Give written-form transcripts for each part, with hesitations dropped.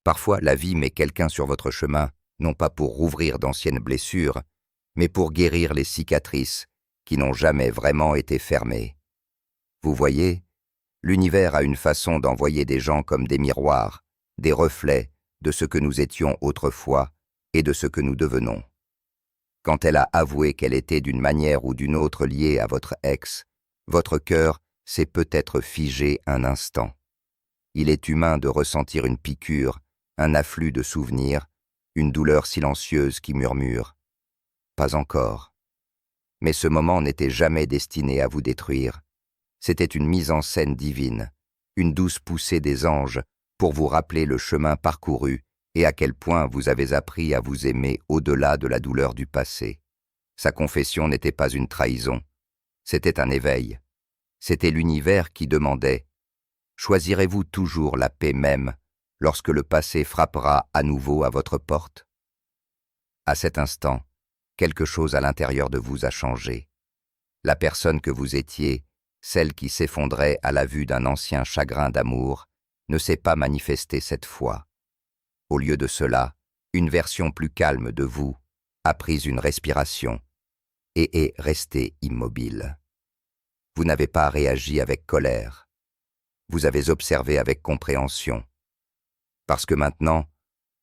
Parfois, la vie met quelqu'un sur votre chemin, non pas pour rouvrir d'anciennes blessures, mais pour guérir les cicatrices qui n'ont jamais vraiment été fermées. Vous voyez, l'univers a une façon d'envoyer des gens comme des miroirs, des reflets de ce que nous étions autrefois et de ce que nous devenons. Quand elle a avoué qu'elle était d'une manière ou d'une autre liée à votre ex, votre cœur s'est peut-être figé un instant. Il est humain de ressentir une piqûre, un afflux de souvenirs, une douleur silencieuse qui murmure « Pas encore ». Mais ce moment n'était jamais destiné à vous détruire. C'était une mise en scène divine, une douce poussée des anges pour vous rappeler le chemin parcouru et à quel point vous avez appris à vous aimer au-delà de la douleur du passé. Sa confession n'était pas une trahison, c'était un éveil. C'était l'univers qui demandait « Choisirez-vous toujours la paix même lorsque le passé frappera à nouveau à votre porte ?» À cet instant, quelque chose à l'intérieur de vous a changé. La personne que vous étiez, celle qui s'effondrait à la vue d'un ancien chagrin d'amour, ne s'est pas manifestée cette fois. Au lieu de cela, une version plus calme de vous a pris une respiration et est restée immobile. Vous n'avez pas réagi avec colère. Vous avez observé avec compréhension. Parce que maintenant,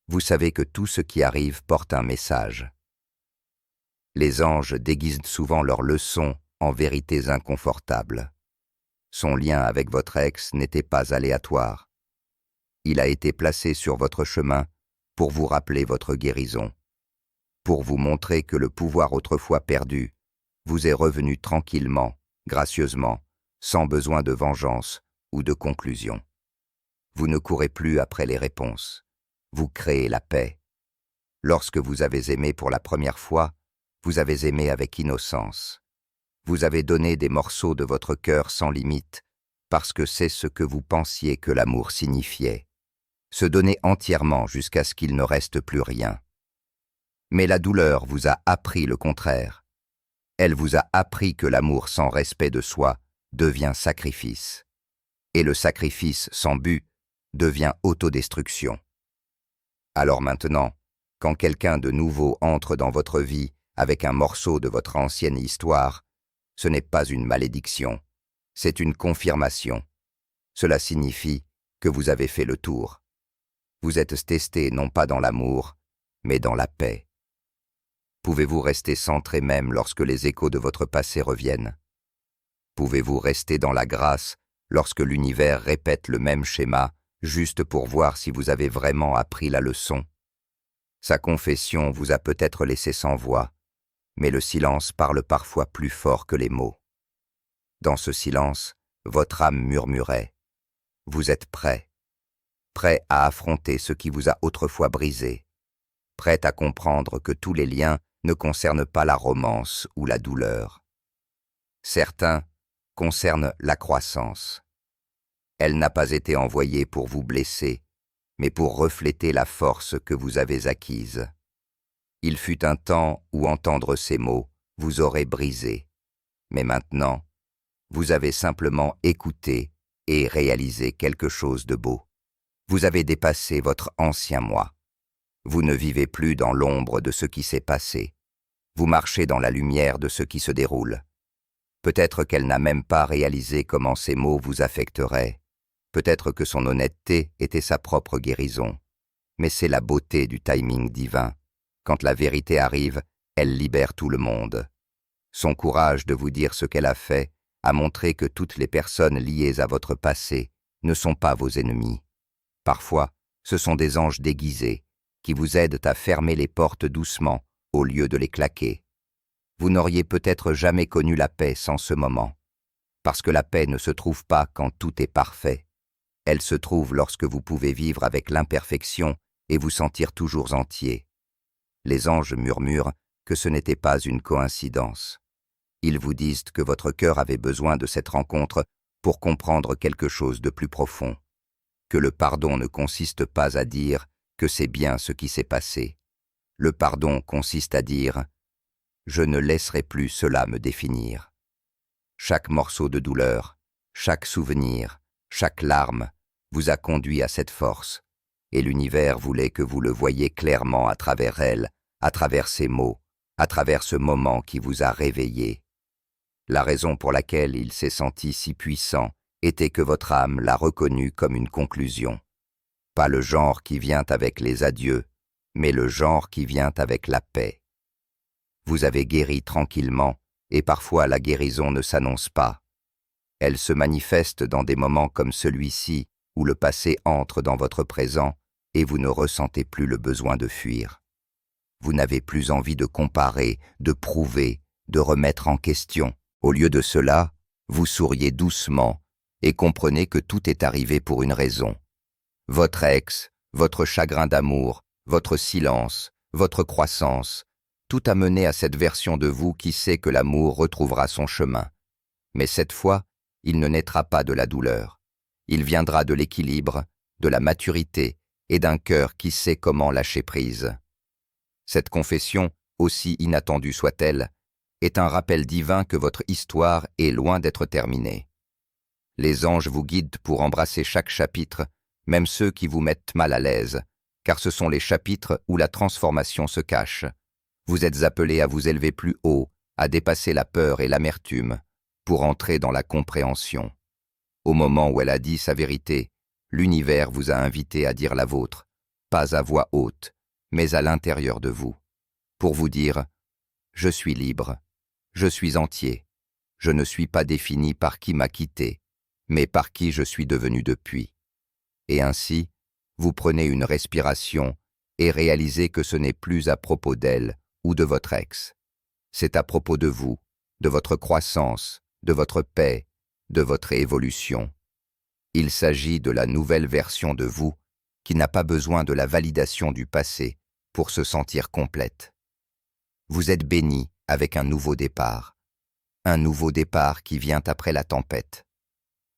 vous savez que tout ce qui arrive porte un message. Les anges déguisent souvent leurs leçons en vérités inconfortables. Son lien avec votre ex n'était pas aléatoire. Il a été placé sur votre chemin pour vous rappeler votre guérison, pour vous montrer que le pouvoir autrefois perdu vous est revenu tranquillement, gracieusement, sans besoin de vengeance ou de conclusion. Vous ne courez plus après les réponses. Vous créez la paix. Lorsque vous avez aimé pour la première fois, vous avez aimé avec innocence. Vous avez donné des morceaux de votre cœur sans limite, parce que c'est ce que vous pensiez que l'amour signifiait. Se donner entièrement jusqu'à ce qu'il ne reste plus rien. Mais la douleur vous a appris le contraire. Elle vous a appris que l'amour sans respect de soi devient sacrifice. Et le sacrifice sans but devient autodestruction. Alors maintenant, quand quelqu'un de nouveau entre dans votre vie avec un morceau de votre ancienne histoire, ce n'est pas une malédiction, c'est une confirmation. Cela signifie que vous avez fait le tour. Vous êtes testé non pas dans l'amour, mais dans la paix. Pouvez-vous rester centré même lorsque les échos de votre passé reviennent? Pouvez-vous rester dans la grâce lorsque l'univers répète le même schéma, juste pour voir si vous avez vraiment appris la leçon? Sa confession vous a peut-être laissé sans voix, mais le silence parle parfois plus fort que les mots. Dans ce silence, votre âme murmurait. Vous êtes prêt à affronter ce qui vous a autrefois brisé, prêt à comprendre que tous les liens ne concernent pas la romance ou la douleur. Certains concernent la croissance. Elle n'a pas été envoyée pour vous blesser, mais pour refléter la force que vous avez acquise. Il fut un temps où entendre ces mots vous aurait brisé, mais maintenant, vous avez simplement écouté et réalisé quelque chose de beau. Vous avez dépassé votre ancien moi. Vous ne vivez plus dans l'ombre de ce qui s'est passé. Vous marchez dans la lumière de ce qui se déroule. Peut-être qu'elle n'a même pas réalisé comment ces mots vous affecteraient. Peut-être que son honnêteté était sa propre guérison. Mais c'est la beauté du timing divin. Quand la vérité arrive, elle libère tout le monde. Son courage de vous dire ce qu'elle a fait a montré que toutes les personnes liées à votre passé ne sont pas vos ennemis. Parfois, ce sont des anges déguisés qui vous aident à fermer les portes doucement au lieu de les claquer. Vous n'auriez peut-être jamais connu la paix sans ce moment, parce que la paix ne se trouve pas quand tout est parfait. Elle se trouve lorsque vous pouvez vivre avec l'imperfection et vous sentir toujours entier. Les anges murmurent que ce n'était pas une coïncidence. Ils vous disent que votre cœur avait besoin de cette rencontre pour comprendre quelque chose de plus profond. Que le pardon ne consiste pas à dire que c'est bien ce qui s'est passé. Le pardon consiste à dire « Je ne laisserai plus cela me définir ». Chaque morceau de douleur, chaque souvenir, chaque larme vous a conduit à cette force, et l'univers voulait que vous le voyiez clairement à travers elle, à travers ces mots, à travers ce moment qui vous a réveillé. La raison pour laquelle il s'est senti si puissant était que votre âme l'a reconnu comme une conclusion. Pas le genre qui vient avec les adieux, mais le genre qui vient avec la paix. Vous avez guéri tranquillement, et parfois la guérison ne s'annonce pas. Elle se manifeste dans des moments comme celui-ci, où le passé entre dans votre présent, et vous ne ressentez plus le besoin de fuir. Vous n'avez plus envie de comparer, de prouver, de remettre en question. Au lieu de cela, vous souriez doucement et comprenez que tout est arrivé pour une raison. Votre ex, votre chagrin d'amour, votre silence, votre croissance, tout a mené à cette version de vous qui sait que l'amour retrouvera son chemin. Mais cette fois, il ne naîtra pas de la douleur. Il viendra de l'équilibre, de la maturité et d'un cœur qui sait comment lâcher prise. Cette confession, aussi inattendue soit-elle, est un rappel divin que votre histoire est loin d'être terminée. Les anges vous guident pour embrasser chaque chapitre, même ceux qui vous mettent mal à l'aise, car ce sont les chapitres où la transformation se cache. Vous êtes appelés à vous élever plus haut, à dépasser la peur et l'amertume, pour entrer dans la compréhension. Au moment où elle a dit sa vérité, l'univers vous a invité à dire la vôtre, pas à voix haute, mais à l'intérieur de vous, pour vous dire « Je suis libre, je suis entier, je ne suis pas défini par qui m'a quitté, mais par qui je suis devenu depuis. » Et ainsi, vous prenez une respiration et réalisez que ce n'est plus à propos d'elle ou de votre ex. C'est à propos de vous, de votre croissance, de votre paix, de votre évolution. Il s'agit de la nouvelle version de vous qui n'a pas besoin de la validation du passé pour se sentir complète. Vous êtes béni avec un nouveau départ qui vient après la tempête.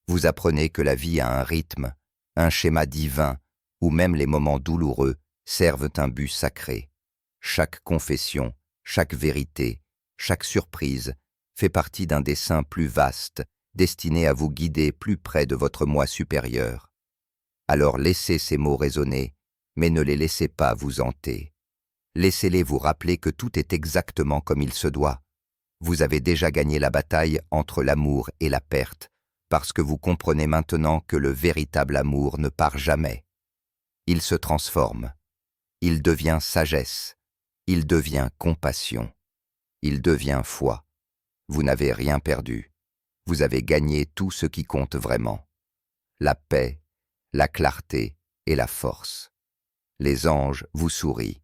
Vous apprenez que la vie a un rythme, un schéma divin, où même les moments douloureux servent un but sacré. Chaque confession, chaque vérité, chaque surprise fait partie d'un dessein plus vaste, destiné à vous guider plus près de votre moi supérieur. Alors laissez ces mots résonner, mais ne les laissez pas vous hanter. Laissez-les vous rappeler que tout est exactement comme il se doit. Vous avez déjà gagné la bataille entre l'amour et la perte, parce que vous comprenez maintenant que le véritable amour ne part jamais. Il se transforme. Il devient sagesse. Il devient compassion. Il devient foi. Vous n'avez rien perdu. Vous avez gagné tout ce qui compte vraiment. La paix, la clarté et la force. Les anges vous sourient,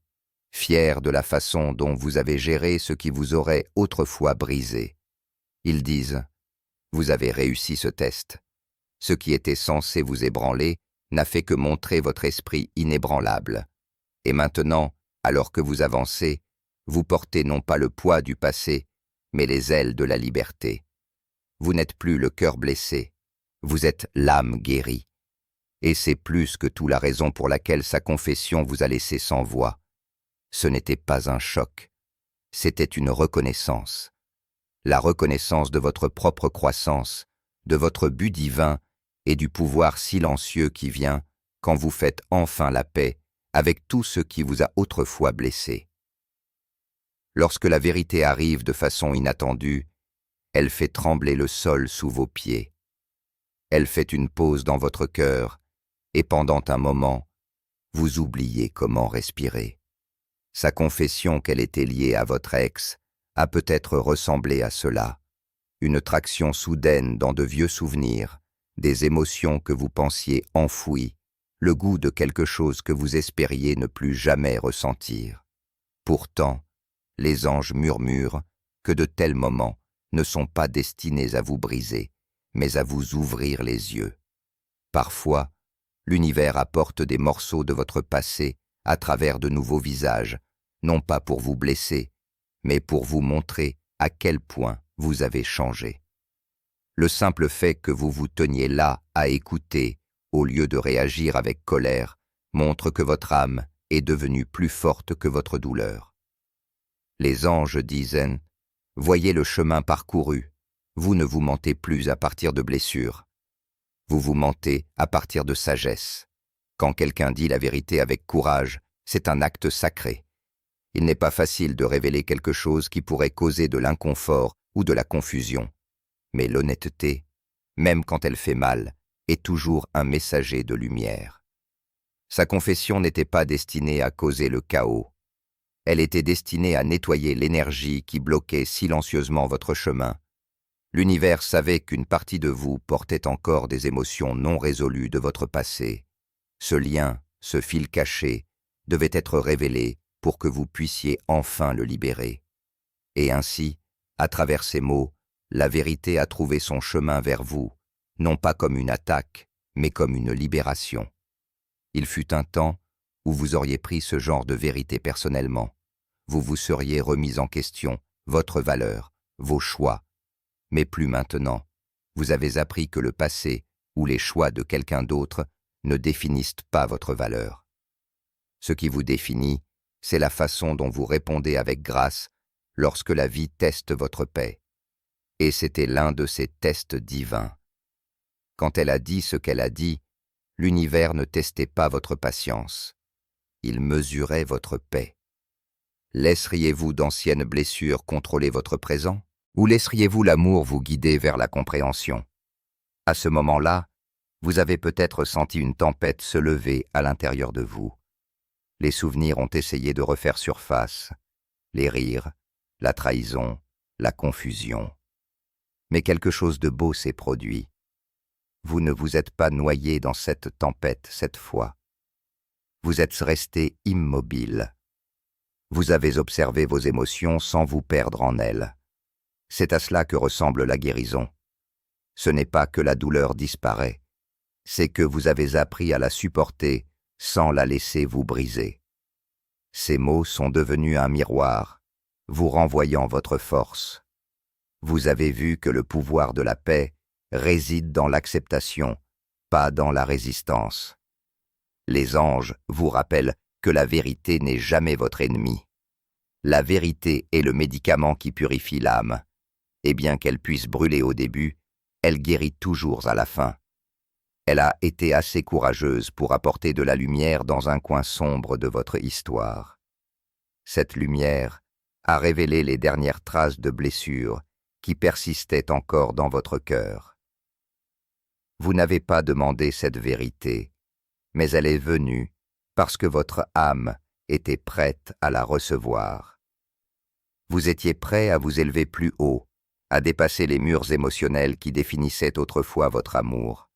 fiers de la façon dont vous avez géré ce qui vous aurait autrefois brisé. Ils disent « Vous avez réussi ce test. Ce qui était censé vous ébranler n'a fait que montrer votre esprit inébranlable. Et maintenant, alors que vous avancez, vous portez non pas le poids du passé, mais les ailes de la liberté. Vous n'êtes plus le cœur blessé, vous êtes l'âme guérie. Et c'est plus que tout la raison pour laquelle sa confession vous a laissé sans voix. Ce n'était pas un choc, c'était une reconnaissance. La reconnaissance de votre propre croissance, de votre but divin et du pouvoir silencieux qui vient quand vous faites enfin la paix avec tout ce qui vous a autrefois blessé. Lorsque la vérité arrive de façon inattendue, elle fait trembler le sol sous vos pieds. Elle fait une pause dans votre cœur, et pendant un moment, vous oubliez comment respirer. Sa confession qu'elle était liée à votre ex a peut-être ressemblé à cela, une traction soudaine dans de vieux souvenirs, des émotions que vous pensiez enfouies, le goût de quelque chose que vous espériez ne plus jamais ressentir. Pourtant, les anges murmurent que de tels moments ne sont pas destinés à vous briser, mais à vous ouvrir les yeux. Parfois, l'univers apporte des morceaux de votre passé à travers de nouveaux visages, non pas pour vous blesser, mais pour vous montrer à quel point vous avez changé. Le simple fait que vous vous teniez là à écouter, au lieu de réagir avec colère, montre que votre âme est devenue plus forte que votre douleur. Les anges disaient « Voyez le chemin parcouru, vous ne vous mentez plus à partir de blessures. Vous vous mentez à partir de sagesse. Quand quelqu'un dit la vérité avec courage, c'est un acte sacré. Il n'est pas facile de révéler quelque chose qui pourrait causer de l'inconfort ou de la confusion. Mais l'honnêteté, même quand elle fait mal, est toujours un messager de lumière. Sa confession n'était pas destinée à causer le chaos. Elle était destinée à nettoyer l'énergie qui bloquait silencieusement votre chemin. L'univers savait qu'une partie de vous portait encore des émotions non résolues de votre passé. Ce lien, ce fil caché, devait être révélé pour que vous puissiez enfin le libérer. Et ainsi, à travers ces mots, la vérité a trouvé son chemin vers vous, non pas comme une attaque, mais comme une libération. Il fut un temps où vous auriez pris ce genre de vérité personnellement. Vous vous seriez remis en question, votre valeur, vos choix. Mais plus maintenant. Vous avez appris que le passé ou les choix de quelqu'un d'autre ne définissent pas votre valeur. Ce qui vous définit, c'est la façon dont vous répondez avec grâce lorsque la vie teste votre paix. Et c'était l'un de ces tests divins. Quand elle a dit ce qu'elle a dit, l'univers ne testait pas votre patience. Il mesurait votre paix. Laisseriez-vous d'anciennes blessures contrôler votre présent, ou laisseriez-vous l'amour vous guider vers la compréhension? À ce moment-là, vous avez peut-être senti une tempête se lever à l'intérieur de vous. Les souvenirs ont essayé de refaire surface, les rires, la trahison, la confusion. Mais quelque chose de beau s'est produit. Vous ne vous êtes pas noyé dans cette tempête cette fois. Vous êtes resté immobile. Vous avez observé vos émotions sans vous perdre en elles. C'est à cela que ressemble la guérison. Ce n'est pas que la douleur disparaît, c'est que vous avez appris à la supporter sans la laisser vous briser. Ces mots sont devenus un miroir, vous renvoyant votre force. Vous avez vu que le pouvoir de la paix réside dans l'acceptation, pas dans la résistance. Les anges vous rappellent que la vérité n'est jamais votre ennemi. La vérité est le médicament qui purifie l'âme, et bien qu'elle puisse brûler au début, elle guérit toujours à la fin. Elle a été assez courageuse pour apporter de la lumière dans un coin sombre de votre histoire. Cette lumière a révélé les dernières traces de blessures qui persistaient encore dans votre cœur. Vous n'avez pas demandé cette vérité, mais elle est venue parce que votre âme était prête à la recevoir. Vous étiez prêt à vous élever plus haut, à dépasser les murs émotionnels qui définissaient autrefois votre amour.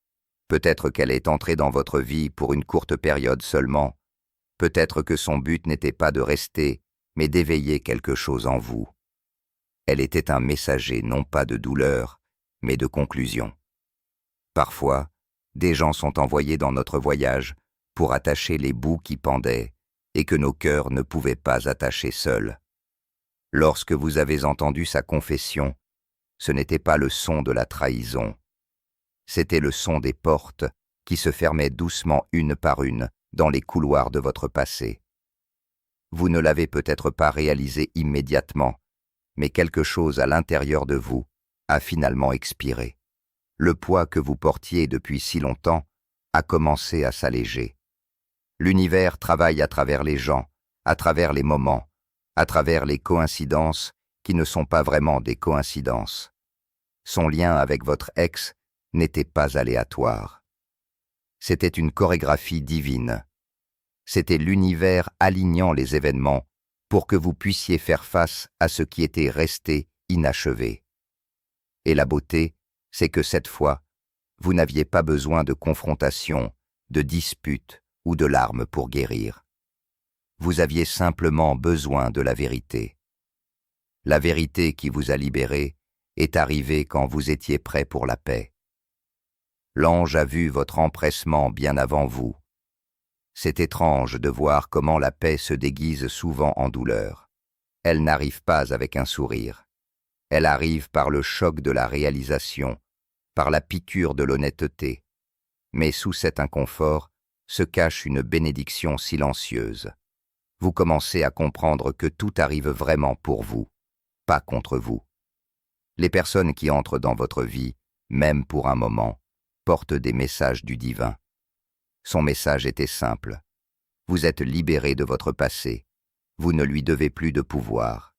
Peut-être qu'elle est entrée dans votre vie pour une courte période seulement. Peut-être que son but n'était pas de rester, mais d'éveiller quelque chose en vous. Elle était un messager non pas de douleur, mais de conclusion. Parfois, des gens sont envoyés dans notre voyage pour attacher les bouts qui pendaient et que nos cœurs ne pouvaient pas attacher seuls. Lorsque vous avez entendu sa confession, ce n'était pas le son de la trahison. C'était le son des portes qui se fermaient doucement une par une dans les couloirs de votre passé. Vous ne l'avez peut-être pas réalisé immédiatement, mais quelque chose à l'intérieur de vous a finalement expiré. Le poids que vous portiez depuis si longtemps a commencé à s'alléger. L'univers travaille à travers les gens, à travers les moments, à travers les coïncidences qui ne sont pas vraiment des coïncidences. Son lien avec votre ex n'était pas aléatoire. C'était une chorégraphie divine. C'était l'univers alignant les événements pour que vous puissiez faire face à ce qui était resté inachevé. Et la beauté, c'est que cette fois, vous n'aviez pas besoin de confrontation, de dispute ou de larmes pour guérir. Vous aviez simplement besoin de la vérité. La vérité qui vous a libéré est arrivée quand vous étiez prêt pour la paix. L'ange a vu votre empressement bien avant vous. C'est étrange de voir comment la paix se déguise souvent en douleur. Elle n'arrive pas avec un sourire. Elle arrive par le choc de la réalisation, par la piqûre de l'honnêteté. Mais sous cet inconfort se cache une bénédiction silencieuse. Vous commencez à comprendre que tout arrive vraiment pour vous, pas contre vous. Les personnes qui entrent dans votre vie, même pour un moment, portent des messages du divin. Son message était simple. Vous êtes libéré de votre passé. Vous ne lui devez plus de pouvoir.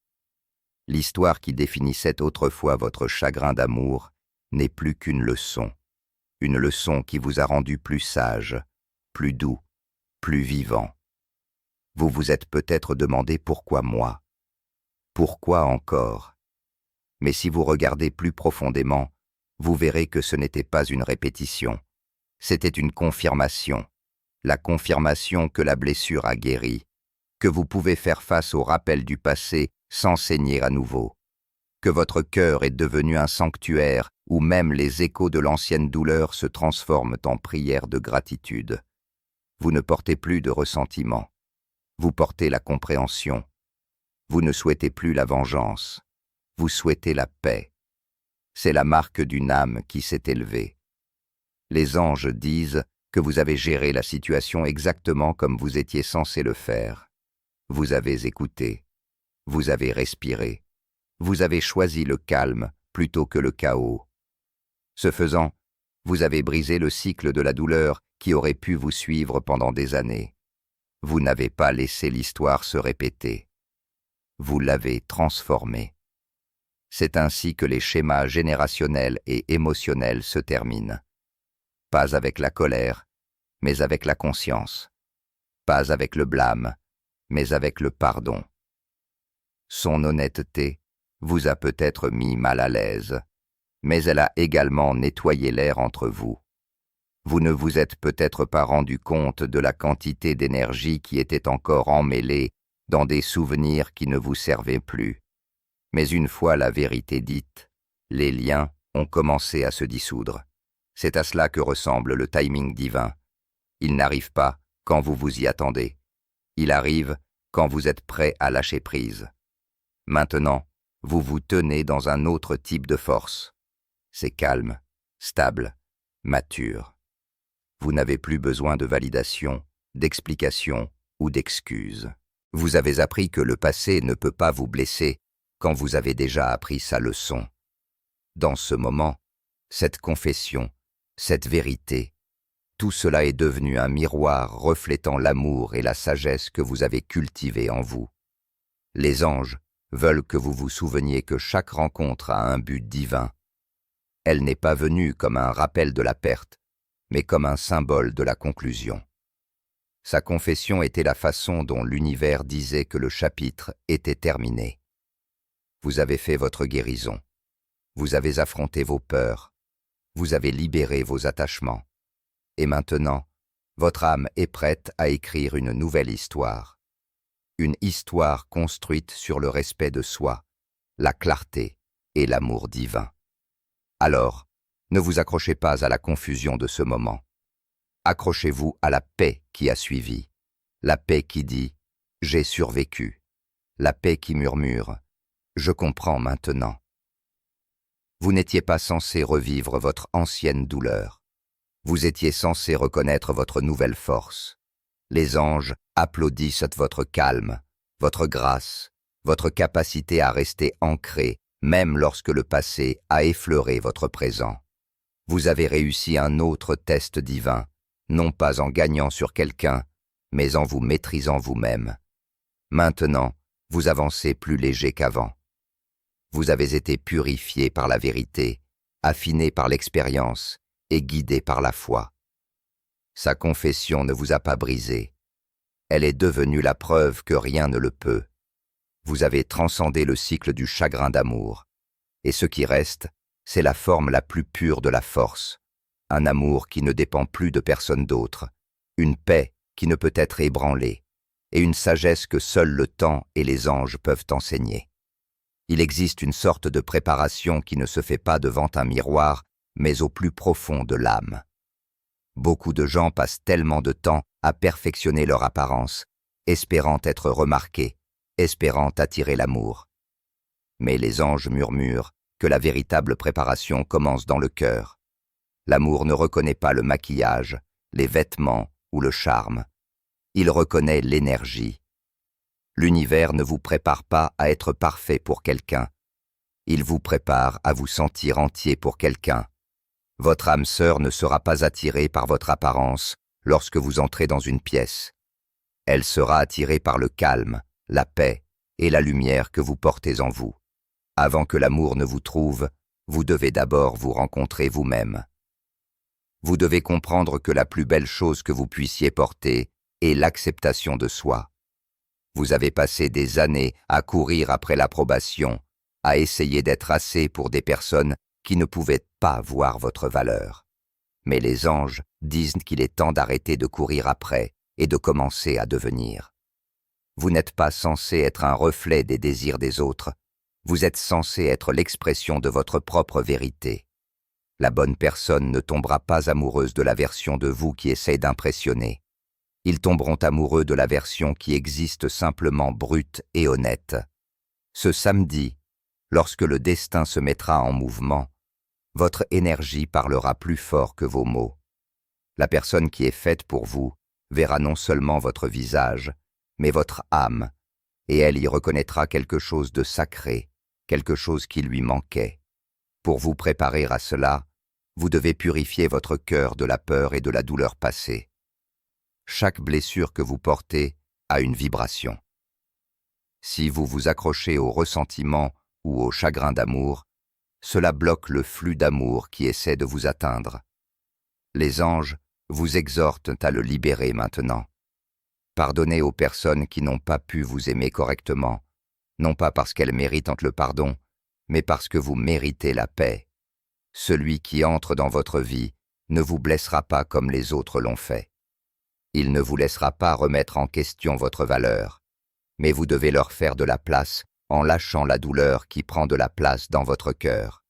L'histoire qui définissait autrefois votre chagrin d'amour n'est plus qu'une leçon. Une leçon qui vous a rendu plus sage, plus doux, plus vivant. Vous vous êtes peut-être demandé pourquoi moi? Pourquoi encore? Mais si vous regardez plus profondément, vous verrez que ce n'était pas une répétition. C'était une confirmation. La confirmation que la blessure a guéri, que vous pouvez faire face au rappel du passé sans saigner à nouveau, que votre cœur est devenu un sanctuaire où même les échos de l'ancienne douleur se transforment en prières de gratitude. Vous ne portez plus de ressentiment. Vous portez la compréhension. Vous ne souhaitez plus la vengeance. Vous souhaitez la paix. C'est la marque d'une âme qui s'est élevée. Les anges disent que vous avez géré la situation exactement comme vous étiez censé le faire. Vous avez écouté. Vous avez respiré. Vous avez choisi le calme plutôt que le chaos. Ce faisant, vous avez brisé le cycle de la douleur qui aurait pu vous suivre pendant des années. Vous n'avez pas laissé l'histoire se répéter. Vous l'avez transformée. C'est ainsi que les schémas générationnels et émotionnels se terminent. Pas avec la colère, mais avec la conscience. Pas avec le blâme, mais avec le pardon. Son honnêteté vous a peut-être mis mal à l'aise, mais elle a également nettoyé l'air entre vous. Vous ne vous êtes peut-être pas rendu compte de la quantité d'énergie qui était encore emmêlée dans des souvenirs qui ne vous servaient plus. Mais une fois la vérité dite, les liens ont commencé à se dissoudre. C'est à cela que ressemble le timing divin. Il n'arrive pas quand vous vous y attendez. Il arrive quand vous êtes prêt à lâcher prise. Maintenant, vous vous tenez dans un autre type de force. C'est calme, stable, mature. Vous n'avez plus besoin de validation, d'explication ou d'excuses. Vous avez appris que le passé ne peut pas vous blesser quand vous avez déjà appris sa leçon. Dans ce moment, cette confession, cette vérité, tout cela est devenu un miroir reflétant l'amour et la sagesse que vous avez cultivés en vous. Les anges veulent que vous vous souveniez que chaque rencontre a un but divin. Elle n'est pas venue comme un rappel de la perte, mais comme un symbole de la conclusion. Sa confession était la façon dont l'univers disait que le chapitre était terminé. Vous avez fait votre guérison. Vous avez affronté vos peurs. Vous avez libéré vos attachements. Et maintenant, votre âme est prête à écrire une nouvelle histoire. Une histoire construite sur le respect de soi, la clarté et l'amour divin. Alors, ne vous accrochez pas à la confusion de ce moment. Accrochez-vous à la paix qui a suivi. La paix qui dit « J'ai survécu ». La paix qui murmure « Je comprends maintenant ». Vous n'étiez pas censé revivre votre ancienne douleur. Vous étiez censé reconnaître votre nouvelle force. Les anges applaudissent votre calme, votre grâce, votre capacité à rester ancré, même lorsque le passé a effleuré votre présent. Vous avez réussi un autre test divin, non pas en gagnant sur quelqu'un, mais en vous maîtrisant vous-même. Maintenant, vous avancez plus léger qu'avant. Vous avez été purifié par la vérité, affiné par l'expérience et guidé par la foi. Sa confession ne vous a pas brisé. Elle est devenue la preuve que rien ne le peut. Vous avez transcendé le cycle du chagrin d'amour. Et ce qui reste, c'est la forme la plus pure de la force. Un amour qui ne dépend plus de personne d'autre. Une paix qui ne peut être ébranlée. Et une sagesse que seul le temps et les anges peuvent enseigner. Il existe une sorte de préparation qui ne se fait pas devant un miroir, mais au plus profond de l'âme. Beaucoup de gens passent tellement de temps à perfectionner leur apparence, espérant être remarqués, espérant attirer l'amour. Mais les anges murmurent que la véritable préparation commence dans le cœur. L'amour ne reconnaît pas le maquillage, les vêtements ou le charme. Il reconnaît l'énergie. L'univers ne vous prépare pas à être parfait pour quelqu'un. Il vous prépare à vous sentir entier pour quelqu'un. Votre âme sœur ne sera pas attirée par votre apparence lorsque vous entrez dans une pièce. Elle sera attirée par le calme, la paix et la lumière que vous portez en vous. Avant que l'amour ne vous trouve, vous devez d'abord vous rencontrer vous-même. Vous devez comprendre que la plus belle chose que vous puissiez porter est l'acceptation de soi. Vous avez passé des années à courir après l'approbation, à essayer d'être assez pour des personnes qui ne pouvaient pas voir votre valeur. Mais les anges disent qu'il est temps d'arrêter de courir après et de commencer à devenir. Vous n'êtes pas censé être un reflet des désirs des autres, vous êtes censé être l'expression de votre propre vérité. La bonne personne ne tombera pas amoureuse de la version de vous qui essaie d'impressionner. Ils tomberont amoureux de la version qui existe simplement brute et honnête. Ce samedi, lorsque le destin se mettra en mouvement, votre énergie parlera plus fort que vos mots. La personne qui est faite pour vous verra non seulement votre visage, mais votre âme, et elle y reconnaîtra quelque chose de sacré, quelque chose qui lui manquait. Pour vous préparer à cela, vous devez purifier votre cœur de la peur et de la douleur passée. Chaque blessure que vous portez a une vibration. Si vous vous accrochez au ressentiment ou au chagrin d'amour, cela bloque le flux d'amour qui essaie de vous atteindre. Les anges vous exhortent à le libérer maintenant. Pardonnez aux personnes qui n'ont pas pu vous aimer correctement, non pas parce qu'elles méritent le pardon, mais parce que vous méritez la paix. Celui qui entre dans votre vie ne vous blessera pas comme les autres l'ont fait. Il ne vous laissera pas remettre en question votre valeur, mais vous devez leur faire de la place en lâchant la douleur qui prend de la place dans votre cœur.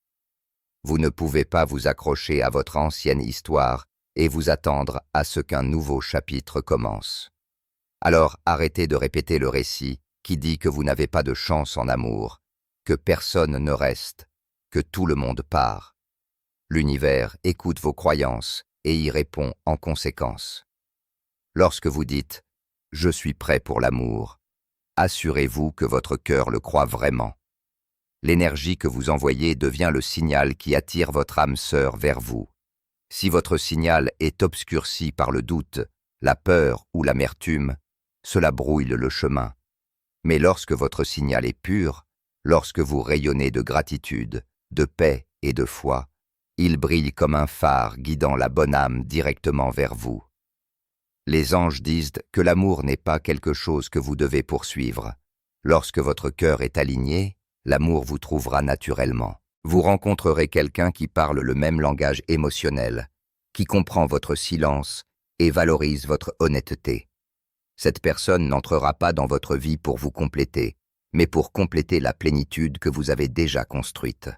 Vous ne pouvez pas vous accrocher à votre ancienne histoire et vous attendre à ce qu'un nouveau chapitre commence. Alors arrêtez de répéter le récit qui dit que vous n'avez pas de chance en amour, que personne ne reste, que tout le monde part. L'univers écoute vos croyances et y répond en conséquence. Lorsque vous dites « Je suis prêt pour l'amour », assurez-vous que votre cœur le croit vraiment. L'énergie que vous envoyez devient le signal qui attire votre âme sœur vers vous. Si votre signal est obscurci par le doute, la peur ou l'amertume, cela brouille le chemin. Mais lorsque votre signal est pur, lorsque vous rayonnez de gratitude, de paix et de foi, il brille comme un phare guidant la bonne âme directement vers vous. Les anges disent que l'amour n'est pas quelque chose que vous devez poursuivre. Lorsque votre cœur est aligné, l'amour vous trouvera naturellement. Vous rencontrerez quelqu'un qui parle le même langage émotionnel, qui comprend votre silence et valorise votre honnêteté. Cette personne n'entrera pas dans votre vie pour vous compléter, mais pour compléter la plénitude que vous avez déjà construite.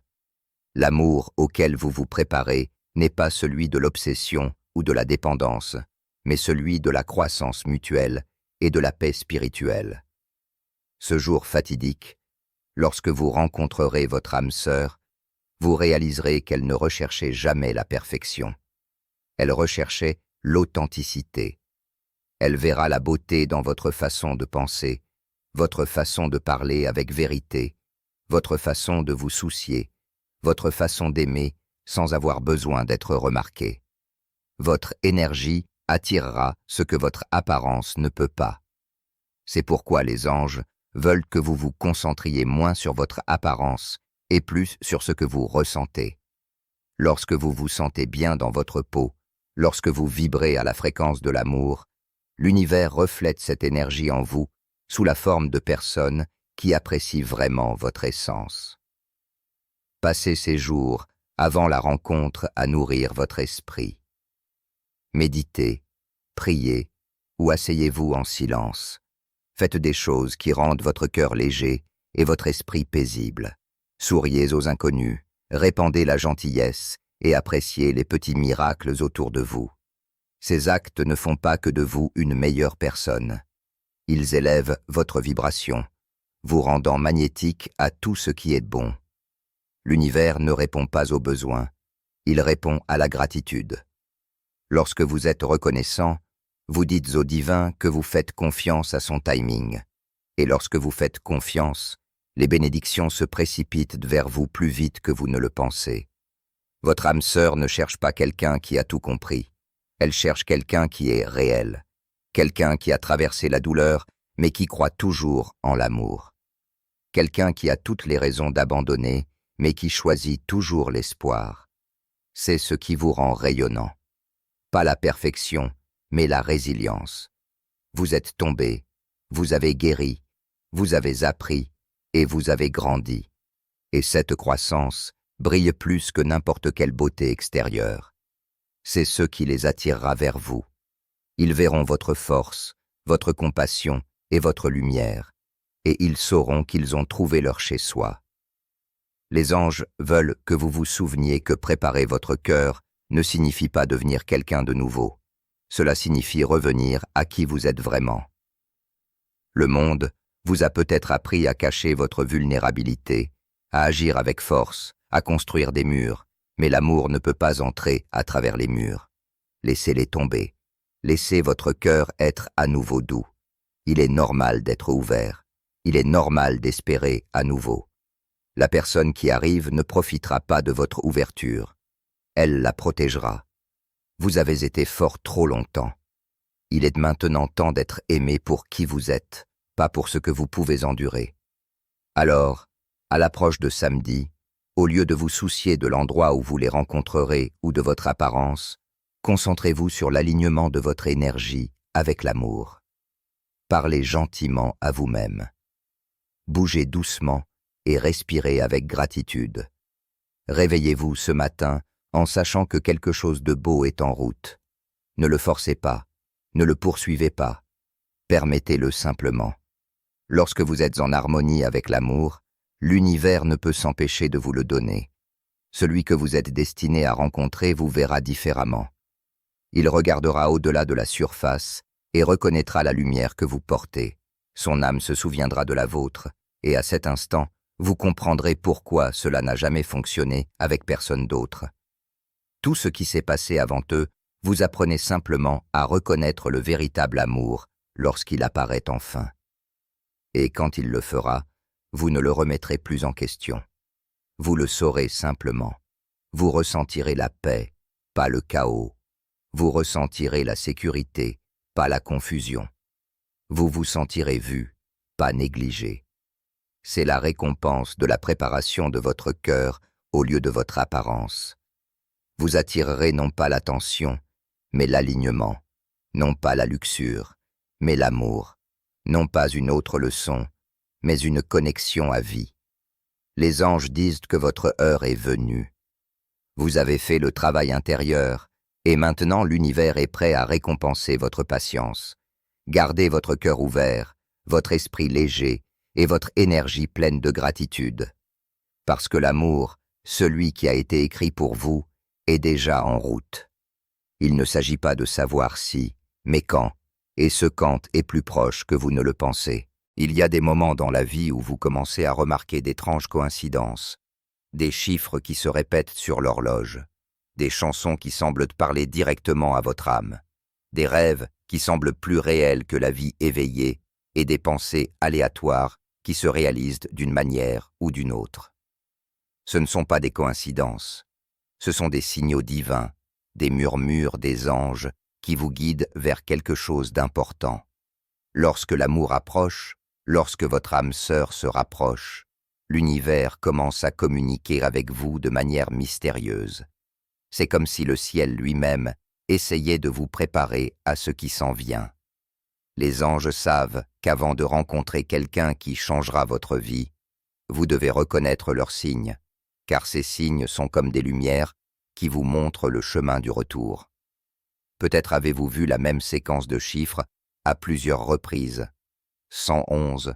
L'amour auquel vous vous préparez n'est pas celui de l'obsession ou de la dépendance, mais celui de la croissance mutuelle et de la paix spirituelle. Ce jour fatidique, lorsque vous rencontrerez votre âme sœur, vous réaliserez qu'elle ne recherchait jamais la perfection. Elle recherchait l'authenticité. Elle verra la beauté dans votre façon de penser, votre façon de parler avec vérité, votre façon de vous soucier, votre façon d'aimer sans avoir besoin d'être remarqué. Votre énergie attirera ce que votre apparence ne peut pas. C'est pourquoi les anges veulent que vous vous concentriez moins sur votre apparence et plus sur ce que vous ressentez. Lorsque vous vous sentez bien dans votre peau, lorsque vous vibrez à la fréquence de l'amour, l'univers reflète cette énergie en vous sous la forme de personnes qui apprécient vraiment votre essence. Passez ces jours avant la rencontre à nourrir votre esprit. Méditez, priez ou asseyez-vous en silence. Faites des choses qui rendent votre cœur léger et votre esprit paisible. Souriez aux inconnus, répandez la gentillesse et appréciez les petits miracles autour de vous. Ces actes ne font pas que de vous une meilleure personne. Ils élèvent votre vibration, vous rendant magnétique à tout ce qui est bon. L'univers ne répond pas aux besoins, il répond à la gratitude. Lorsque vous êtes reconnaissant, vous dites au divin que vous faites confiance à son timing. Et lorsque vous faites confiance, les bénédictions se précipitent vers vous plus vite que vous ne le pensez. Votre âme sœur ne cherche pas quelqu'un qui a tout compris. Elle cherche quelqu'un qui est réel, quelqu'un qui a traversé la douleur, mais qui croit toujours en l'amour. Quelqu'un qui a toutes les raisons d'abandonner, mais qui choisit toujours l'espoir. C'est ce qui vous rend rayonnant. Pas la perfection, mais la résilience. Vous êtes tombé, vous avez guéri, vous avez appris et vous avez grandi. Et cette croissance brille plus que n'importe quelle beauté extérieure. C'est ce qui les attirera vers vous. Ils verront votre force, votre compassion et votre lumière, et ils sauront qu'ils ont trouvé leur chez-soi. Les anges veulent que vous vous souveniez que préparer votre cœur ne signifie pas devenir quelqu'un de nouveau. Cela signifie revenir à qui vous êtes vraiment. Le monde vous a peut-être appris à cacher votre vulnérabilité, à agir avec force, à construire des murs, mais l'amour ne peut pas entrer à travers les murs. Laissez-les tomber. Laissez votre cœur être à nouveau doux. Il est normal d'être ouvert. Il est normal d'espérer à nouveau. La personne qui arrive ne profitera pas de votre ouverture. Elle la protégera. Vous avez été fort trop longtemps. Il est maintenant temps d'être aimé pour qui vous êtes, pas pour ce que vous pouvez endurer. Alors, à l'approche de samedi, au lieu de vous soucier de l'endroit où vous les rencontrerez ou de votre apparence, concentrez-vous sur l'alignement de votre énergie avec l'amour. Parlez gentiment à vous-même. Bougez doucement et respirez avec gratitude. Réveillez-vous ce matin en sachant que quelque chose de beau est en route. Ne le forcez pas, ne le poursuivez pas, permettez-le simplement. Lorsque vous êtes en harmonie avec l'amour, l'univers ne peut s'empêcher de vous le donner. Celui que vous êtes destiné à rencontrer vous verra différemment. Il regardera au-delà de la surface et reconnaîtra la lumière que vous portez. Son âme se souviendra de la vôtre, et à cet instant, vous comprendrez pourquoi cela n'a jamais fonctionné avec personne d'autre. Tout ce qui s'est passé avant eux, vous apprenez simplement à reconnaître le véritable amour lorsqu'il apparaît enfin. Et quand il le fera, vous ne le remettrez plus en question. Vous le saurez simplement. Vous ressentirez la paix, pas le chaos. Vous ressentirez la sécurité, pas la confusion. Vous vous sentirez vu, pas négligé. C'est la récompense de la préparation de votre cœur au lieu de votre apparence. Vous attirerez non pas l'attention, mais l'alignement, non pas la luxure, mais l'amour, non pas une autre leçon, mais une connexion à vie. Les anges disent que votre heure est venue. Vous avez fait le travail intérieur, et maintenant l'univers est prêt à récompenser votre patience. Gardez votre cœur ouvert, votre esprit léger et votre énergie pleine de gratitude. Parce que l'amour, celui qui a été écrit pour vous, est déjà en route. Il ne s'agit pas de savoir si, mais quand, et ce quand est plus proche que vous ne le pensez. Il y a des moments dans la vie où vous commencez à remarquer d'étranges coïncidences, des chiffres qui se répètent sur l'horloge, des chansons qui semblent parler directement à votre âme, des rêves qui semblent plus réels que la vie éveillée et des pensées aléatoires qui se réalisent d'une manière ou d'une autre. Ce ne sont pas des coïncidences, ce sont des signaux divins, des murmures des anges qui vous guident vers quelque chose d'important. Lorsque l'amour approche, lorsque votre âme sœur se rapproche, l'univers commence à communiquer avec vous de manière mystérieuse. C'est comme si le ciel lui-même essayait de vous préparer à ce qui s'en vient. Les anges savent qu'avant de rencontrer quelqu'un qui changera votre vie, vous devez reconnaître leurs signes, car ces signes sont comme des lumières qui vous montrent le chemin du retour. Peut-être avez-vous vu la même séquence de chiffres à plusieurs reprises. 111,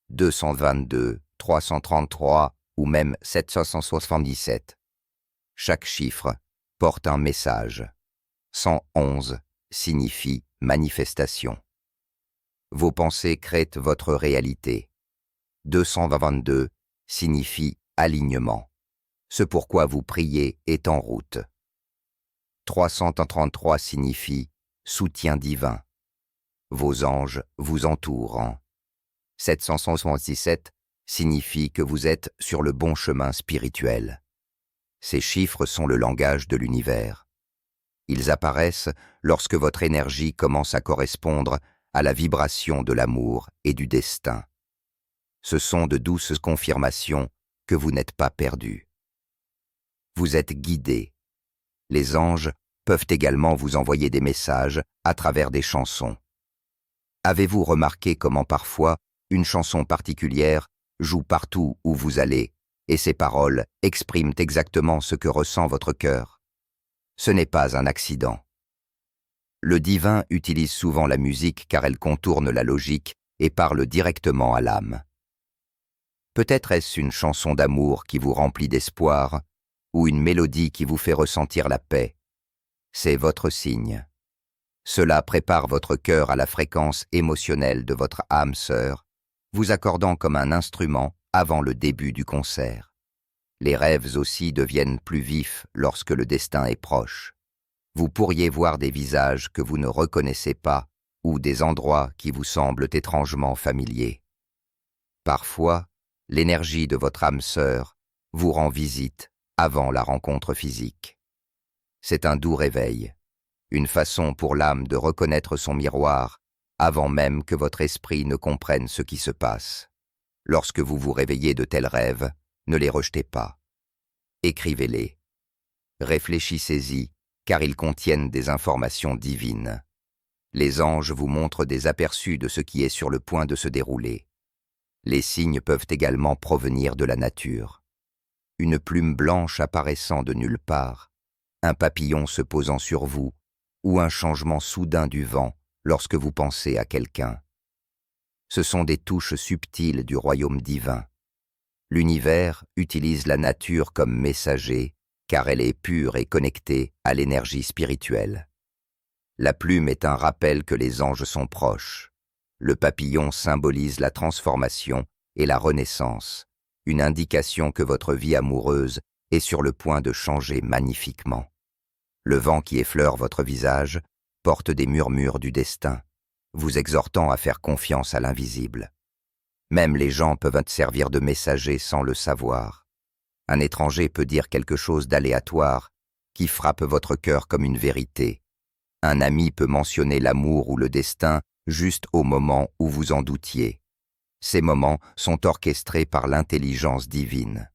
222, 333 ou même 777. Chaque chiffre porte un message. 111 signifie manifestation. Vos pensées créent votre réalité. 222 signifie alignement. Ce pourquoi vous priez est en route. 333 signifie soutien divin. Vos anges vous entourent. 777 signifie que vous êtes sur le bon chemin spirituel. Ces chiffres sont le langage de l'univers. Ils apparaissent lorsque votre énergie commence à correspondre à la vibration de l'amour et du destin. Ce sont de douces confirmations que vous n'êtes pas perdu. Vous êtes guidé. Les anges peuvent également vous envoyer des messages à travers des chansons. Avez-vous remarqué comment parfois une chanson particulière joue partout où vous allez et ses paroles expriment exactement ce que ressent votre cœur? Ce n'est pas un accident. Le divin utilise souvent la musique car elle contourne la logique et parle directement à l'âme. Peut-être est-ce une chanson d'amour qui vous remplit d'espoir ou une mélodie qui vous fait ressentir la paix. C'est votre signe. Cela prépare votre cœur à la fréquence émotionnelle de votre âme sœur, vous accordant comme un instrument avant le début du concert. Les rêves aussi deviennent plus vifs lorsque le destin est proche. Vous pourriez voir des visages que vous ne reconnaissez pas ou des endroits qui vous semblent étrangement familiers. Parfois, l'énergie de votre âme sœur vous rend visite avant la rencontre physique. C'est un doux réveil, une façon pour l'âme de reconnaître son miroir avant même que votre esprit ne comprenne ce qui se passe. Lorsque vous vous réveillez de tels rêves, ne les rejetez pas. Écrivez-les. Réfléchissez-y, car ils contiennent des informations divines. Les anges vous montrent des aperçus de ce qui est sur le point de se dérouler. Les signes peuvent également provenir de la nature. Une plume blanche apparaissant de nulle part, un papillon se posant sur vous, ou un changement soudain du vent lorsque vous pensez à quelqu'un. Ce sont des touches subtiles du royaume divin. L'univers utilise la nature comme messager, car elle est pure et connectée à l'énergie spirituelle. La plume est un rappel que les anges sont proches. Le papillon symbolise la transformation et la renaissance, une indication que votre vie amoureuse est sur le point de changer magnifiquement. Le vent qui effleure votre visage porte des murmures du destin, vous exhortant à faire confiance à l'invisible. Même les gens peuvent servir de messagers sans le savoir. Un étranger peut dire quelque chose d'aléatoire qui frappe votre cœur comme une vérité. Un ami peut mentionner l'amour ou le destin juste au moment où vous en doutiez. Ces moments sont orchestrés par l'intelligence divine.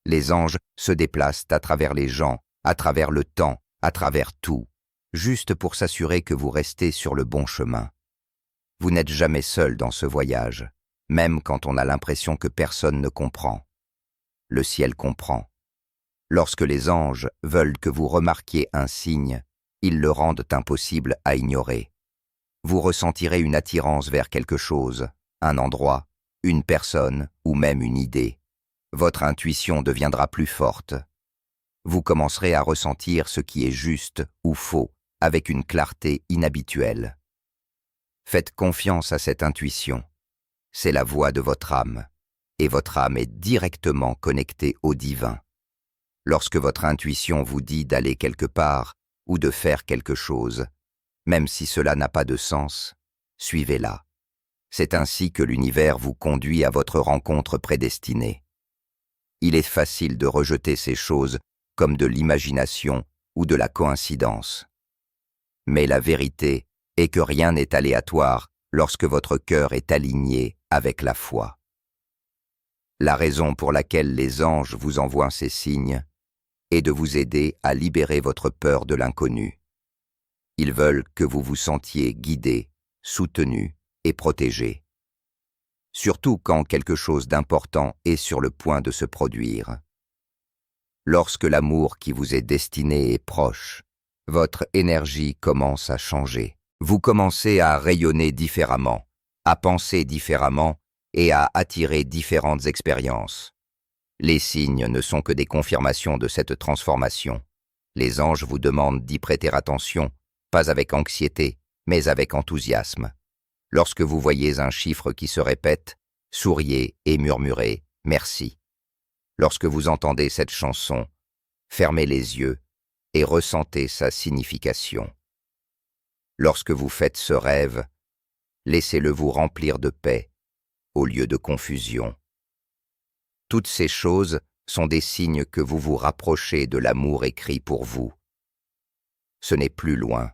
Les anges se déplacent à travers les gens, à travers le temps, à travers tout, juste pour s'assurer que vous restez sur le bon chemin. Vous n'êtes jamais seul dans ce voyage, même quand on a l'impression que personne ne comprend. Le ciel comprend. Lorsque les anges veulent que vous remarquiez un signe, ils le rendent impossible à ignorer. Vous ressentirez une attirance vers quelque chose, un endroit, une personne ou même une idée. Votre intuition deviendra plus forte. Vous commencerez à ressentir ce qui est juste ou faux avec une clarté inhabituelle. Faites confiance à cette intuition. C'est la voix de votre âme, et votre âme est directement connectée au divin. Lorsque votre intuition vous dit d'aller quelque part ou de faire quelque chose, même si cela n'a pas de sens, suivez-la. C'est ainsi que l'univers vous conduit à votre rencontre prédestinée. Il est facile de rejeter ces choses comme de l'imagination ou de la coïncidence. Mais la vérité est que rien n'est aléatoire lorsque votre cœur est aligné avec la foi. La raison pour laquelle les anges vous envoient ces signes est de vous aider à libérer votre peur de l'inconnu. Ils veulent que vous vous sentiez guidé, soutenu et protégé. Surtout quand quelque chose d'important est sur le point de se produire. Lorsque l'amour qui vous est destiné est proche, votre énergie commence à changer. Vous commencez à rayonner différemment, à penser différemment et à attirer différentes expériences. Les signes ne sont que des confirmations de cette transformation. Les anges vous demandent d'y prêter attention, pas avec anxiété, mais avec enthousiasme. Lorsque vous voyez un chiffre qui se répète, souriez et murmurez « merci ». Lorsque vous entendez cette chanson, fermez les yeux et ressentez sa signification. Lorsque vous faites ce rêve, laissez-le vous remplir de paix au lieu de confusion. Toutes ces choses sont des signes que vous vous rapprochez de l'amour écrit pour vous. Ce n'est plus loin.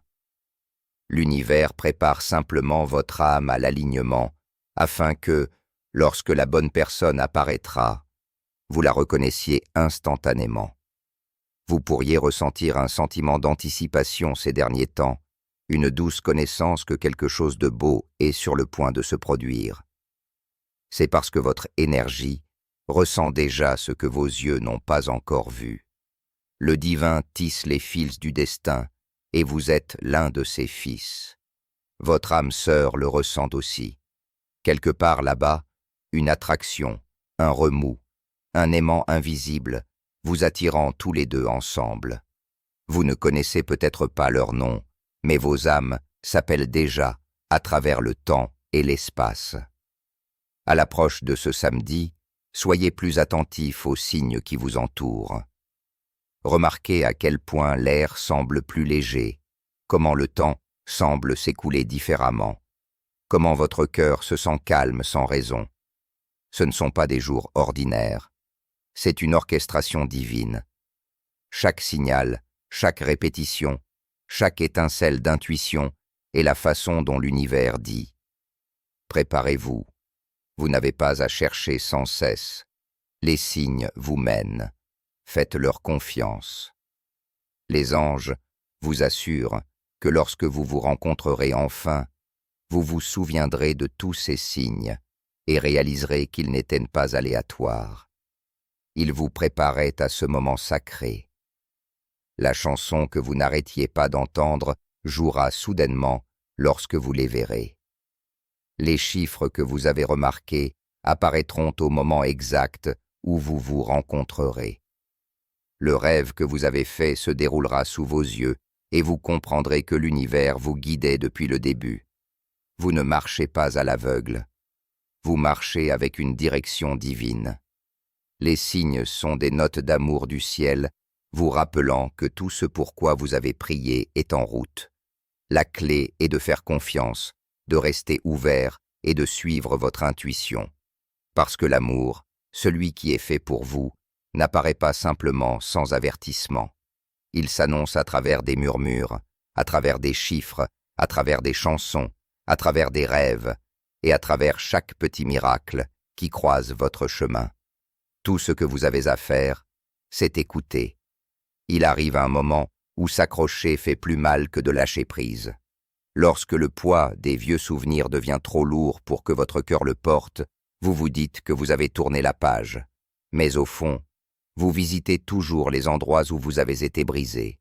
L'univers prépare simplement votre âme à l'alignement, afin que, lorsque la bonne personne apparaîtra, vous la reconnaissiez instantanément. Vous pourriez ressentir un sentiment d'anticipation ces derniers temps, une douce connaissance que quelque chose de beau est sur le point de se produire. C'est parce que votre énergie ressent déjà ce que vos yeux n'ont pas encore vu. Le divin tisse les fils du destin, et vous êtes l'un de ses fils. Votre âme sœur le ressent aussi. Quelque part là-bas, une attraction, un remous, un aimant invisible, vous attirant tous les deux ensemble. Vous ne connaissez peut-être pas leur nom, mais vos âmes s'appellent déjà à travers le temps et l'espace. À l'approche de ce samedi, soyez plus attentifs aux signes qui vous entourent. Remarquez à quel point l'air semble plus léger, comment le temps semble s'écouler différemment, comment votre cœur se sent calme sans raison. Ce ne sont pas des jours ordinaires, c'est une orchestration divine. Chaque signal, chaque répétition, chaque étincelle d'intuition est la façon dont l'univers dit « Préparez-vous, vous n'avez pas à chercher sans cesse, les signes vous mènent, faites-leur confiance. » Les anges vous assurent que lorsque vous vous rencontrerez enfin, vous vous souviendrez de tous ces signes et réaliserez qu'ils n'étaient pas aléatoires. Ils vous préparaient à ce moment sacré. La chanson que vous n'arrêtiez pas d'entendre jouera soudainement lorsque vous les verrez. Les chiffres que vous avez remarqués apparaîtront au moment exact où vous vous rencontrerez. Le rêve que vous avez fait se déroulera sous vos yeux et vous comprendrez que l'univers vous guidait depuis le début. Vous ne marchez pas à l'aveugle. Vous marchez avec une direction divine. Les signes sont des notes d'amour du ciel, vous rappelant que tout ce pourquoi vous avez prié est en route. La clé est de faire confiance, de rester ouvert et de suivre votre intuition. Parce que l'amour, celui qui est fait pour vous, n'apparaît pas simplement sans avertissement. Il s'annonce à travers des murmures, à travers des chiffres, à travers des chansons, à travers des rêves, et à travers chaque petit miracle qui croise votre chemin. Tout ce que vous avez à faire, c'est écouter. Il arrive un moment où s'accrocher fait plus mal que de lâcher prise. Lorsque le poids des vieux souvenirs devient trop lourd pour que votre cœur le porte, vous vous dites que vous avez tourné la page. Mais au fond, vous visitez toujours les endroits où vous avez été brisé.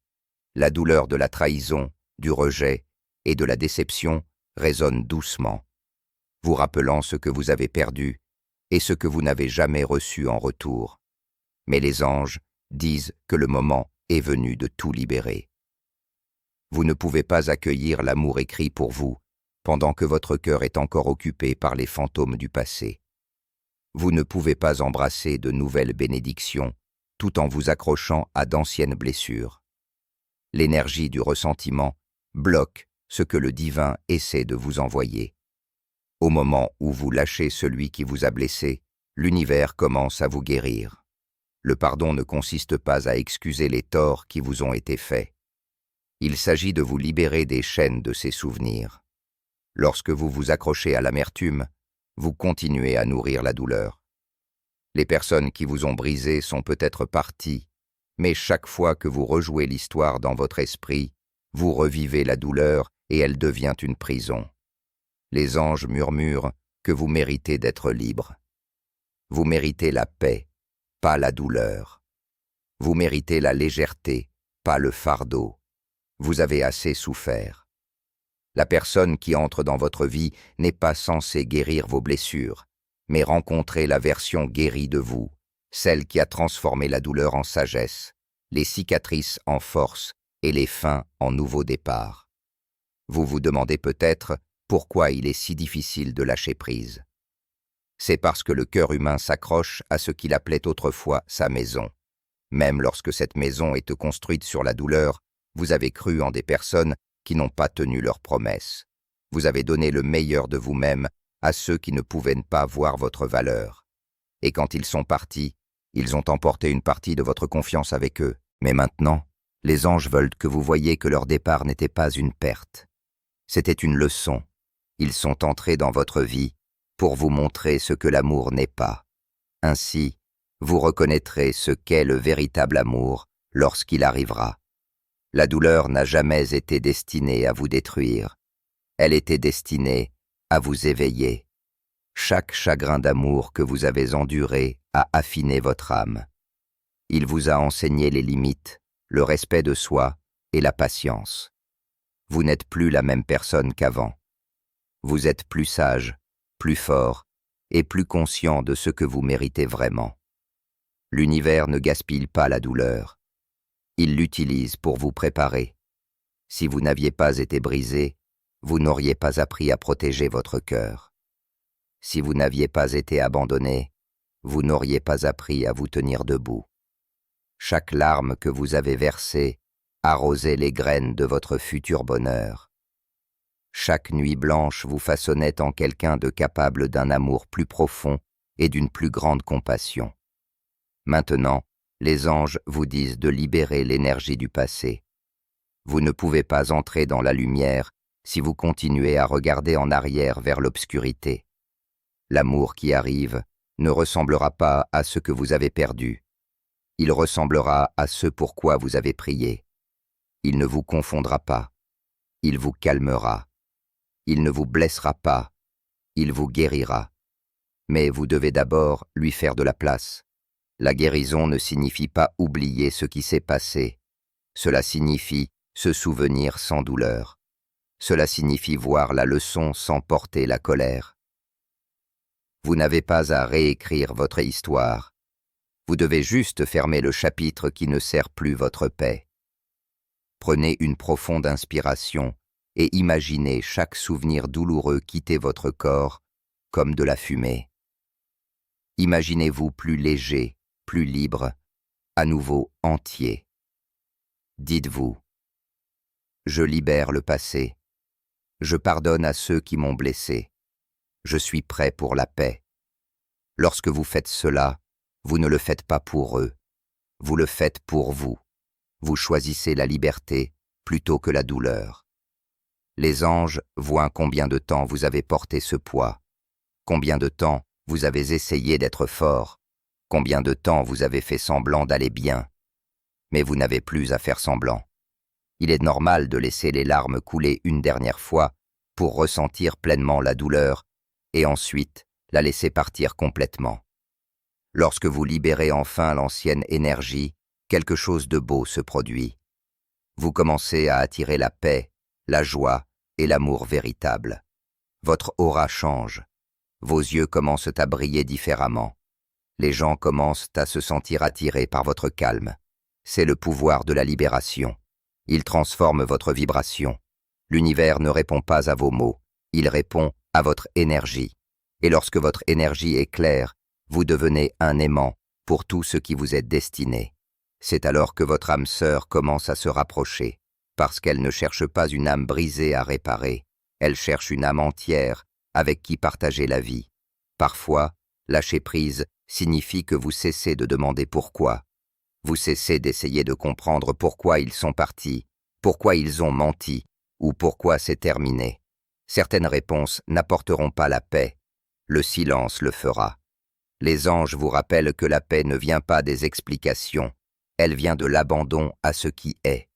La douleur de la trahison, du rejet et de la déception résonne doucement, vous rappelant ce que vous avez perdu et ce que vous n'avez jamais reçu en retour. Mais les anges disent que le moment est venu de tout libérer. Vous ne pouvez pas accueillir l'amour écrit pour vous pendant que votre cœur est encore occupé par les fantômes du passé. Vous ne pouvez pas embrasser de nouvelles bénédictions tout en vous accrochant à d'anciennes blessures. L'énergie du ressentiment bloque ce que le divin essaie de vous envoyer. Au moment où vous lâchez celui qui vous a blessé, l'univers commence à vous guérir. Le pardon ne consiste pas à excuser les torts qui vous ont été faits. Il s'agit de vous libérer des chaînes de ces souvenirs. Lorsque vous vous accrochez à l'amertume, vous continuez à nourrir la douleur. Les personnes qui vous ont brisé sont peut-être parties, mais chaque fois que vous rejouez l'histoire dans votre esprit, vous revivez la douleur et elle devient une prison. Les anges murmurent que vous méritez d'être libre. Vous méritez la paix, pas la douleur. Vous méritez la légèreté, pas le fardeau. Vous avez assez souffert. La personne qui entre dans votre vie n'est pas censée guérir vos blessures, mais rencontrer la version guérie de vous, celle qui a transformé la douleur en sagesse, les cicatrices en force et les fins en nouveau départ. Vous vous demandez peut-être pourquoi il est si difficile de lâcher prise. C'est parce que le cœur humain s'accroche à ce qu'il appelait autrefois sa maison. Même lorsque cette maison est construite sur la douleur, vous avez cru en des personnes qui n'ont pas tenu leurs promesses. Vous avez donné le meilleur de vous-même à ceux qui ne pouvaient pas voir votre valeur. Et quand ils sont partis, ils ont emporté une partie de votre confiance avec eux. Mais maintenant, Les anges veulent que vous voyiez que leur départ n'était pas une perte. C'était une leçon. Ils sont entrés dans votre vie pour vous montrer ce que l'amour n'est pas. Ainsi, vous reconnaîtrez ce qu'est le véritable amour lorsqu'il arrivera. La douleur n'a jamais été destinée à vous détruire. Elle était destinée à vous éveiller. Chaque chagrin d'amour que vous avez enduré a affiné votre âme. Il vous a enseigné les limites, le respect de soi et la patience. Vous n'êtes plus la même personne qu'avant. Vous êtes plus sage, plus fort et plus conscient de ce que vous méritez vraiment. L'univers ne gaspille pas la douleur. Il l'utilise pour vous préparer. Si vous n'aviez pas été brisé, vous n'auriez pas appris à protéger votre cœur. Si vous n'aviez pas été abandonné, vous n'auriez pas appris à vous tenir debout. Chaque larme que vous avez versée arrosait les graines de votre futur bonheur. Chaque nuit blanche vous façonnait en quelqu'un de capable d'un amour plus profond et d'une plus grande compassion. Maintenant, les anges vous disent de libérer l'énergie du passé. Vous ne pouvez pas entrer dans la lumière si vous continuez à regarder en arrière vers l'obscurité. L'amour qui arrive ne ressemblera pas à ce que vous avez perdu. Il ressemblera à ce pour quoi vous avez prié. Il ne vous confondra pas. Il vous calmera. Il ne vous blessera pas. Il vous guérira. Mais vous devez d'abord lui faire de la place. La guérison ne signifie pas oublier ce qui s'est passé. Cela signifie se souvenir sans douleur. Cela signifie voir la leçon sans porter la colère. Vous n'avez pas à réécrire votre histoire. Vous devez juste fermer le chapitre qui ne sert plus votre paix. Prenez une profonde inspiration et imaginez chaque souvenir douloureux quitter votre corps comme de la fumée. Imaginez-vous plus léger, plus libre, à nouveau entier. Dites-vous, je libère le passé. Je pardonne à ceux qui m'ont blessé. Je suis prêt pour la paix. Lorsque vous faites cela, vous ne le faites pas pour eux. Vous le faites pour vous. Vous choisissez la liberté plutôt que la douleur. Les anges voient combien de temps vous avez porté ce poids, combien de temps vous avez essayé d'être fort, combien de temps vous avez fait semblant d'aller bien. Mais vous n'avez plus à faire semblant. Il est normal de laisser les larmes couler une dernière fois pour ressentir pleinement la douleur et ensuite la laisser partir complètement. Lorsque vous libérez enfin l'ancienne énergie, quelque chose de beau se produit. Vous commencez à attirer la paix, la joie et l'amour véritable. Votre aura change. Vos yeux commencent à briller différemment. Les gens commencent à se sentir attirés par votre calme. C'est le pouvoir de la libération. Il transforme votre vibration. L'univers ne répond pas à vos mots, il répond à votre énergie. Et lorsque votre énergie est claire, vous devenez un aimant pour tout ce qui vous est destiné. C'est alors que votre âme sœur commence à se rapprocher, parce qu'elle ne cherche pas une âme brisée à réparer, elle cherche une âme entière avec qui partager la vie. Parfois, lâcher prise signifie que vous cessez de demander pourquoi. Vous cessez d'essayer de comprendre pourquoi ils sont partis, pourquoi ils ont menti, ou pourquoi c'est terminé. Certaines réponses n'apporteront pas la paix. Le silence le fera. Les anges vous rappellent que la paix ne vient pas des explications, elle vient de l'abandon à ce qui est.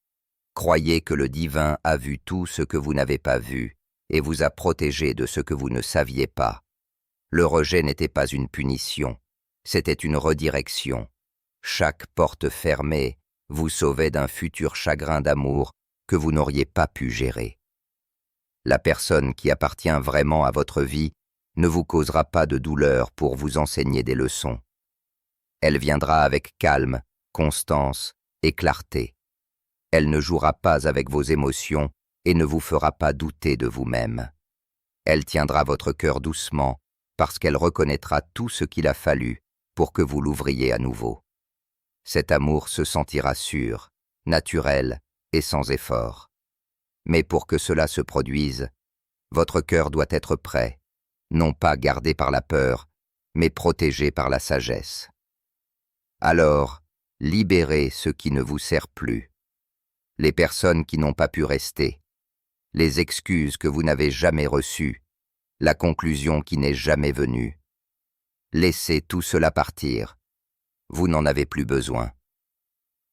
Croyez que le divin a vu tout ce que vous n'avez pas vu et vous a protégé de ce que vous ne saviez pas. Le rejet n'était pas une punition, c'était une redirection. Chaque porte fermée vous sauvait d'un futur chagrin d'amour que vous n'auriez pas pu gérer. La personne qui appartient vraiment à votre vie ne vous causera pas de douleur pour vous enseigner des leçons. Elle viendra avec calme, constance et clarté. Elle ne jouera pas avec vos émotions et ne vous fera pas douter de vous-même. Elle tiendra votre cœur doucement parce qu'elle reconnaîtra tout ce qu'il a fallu pour que vous l'ouvriez à nouveau. Cet amour se sentira sûr, naturel et sans effort. Mais pour que cela se produise, votre cœur doit être prêt, non pas gardé par la peur, mais protégé par la sagesse. Alors, libérez ce qui ne vous sert plus. les personnes qui n'ont pas pu rester, les excuses que vous n'avez jamais reçues, la conclusion qui n'est jamais venue. Laissez tout cela partir. Vous n'en avez plus besoin.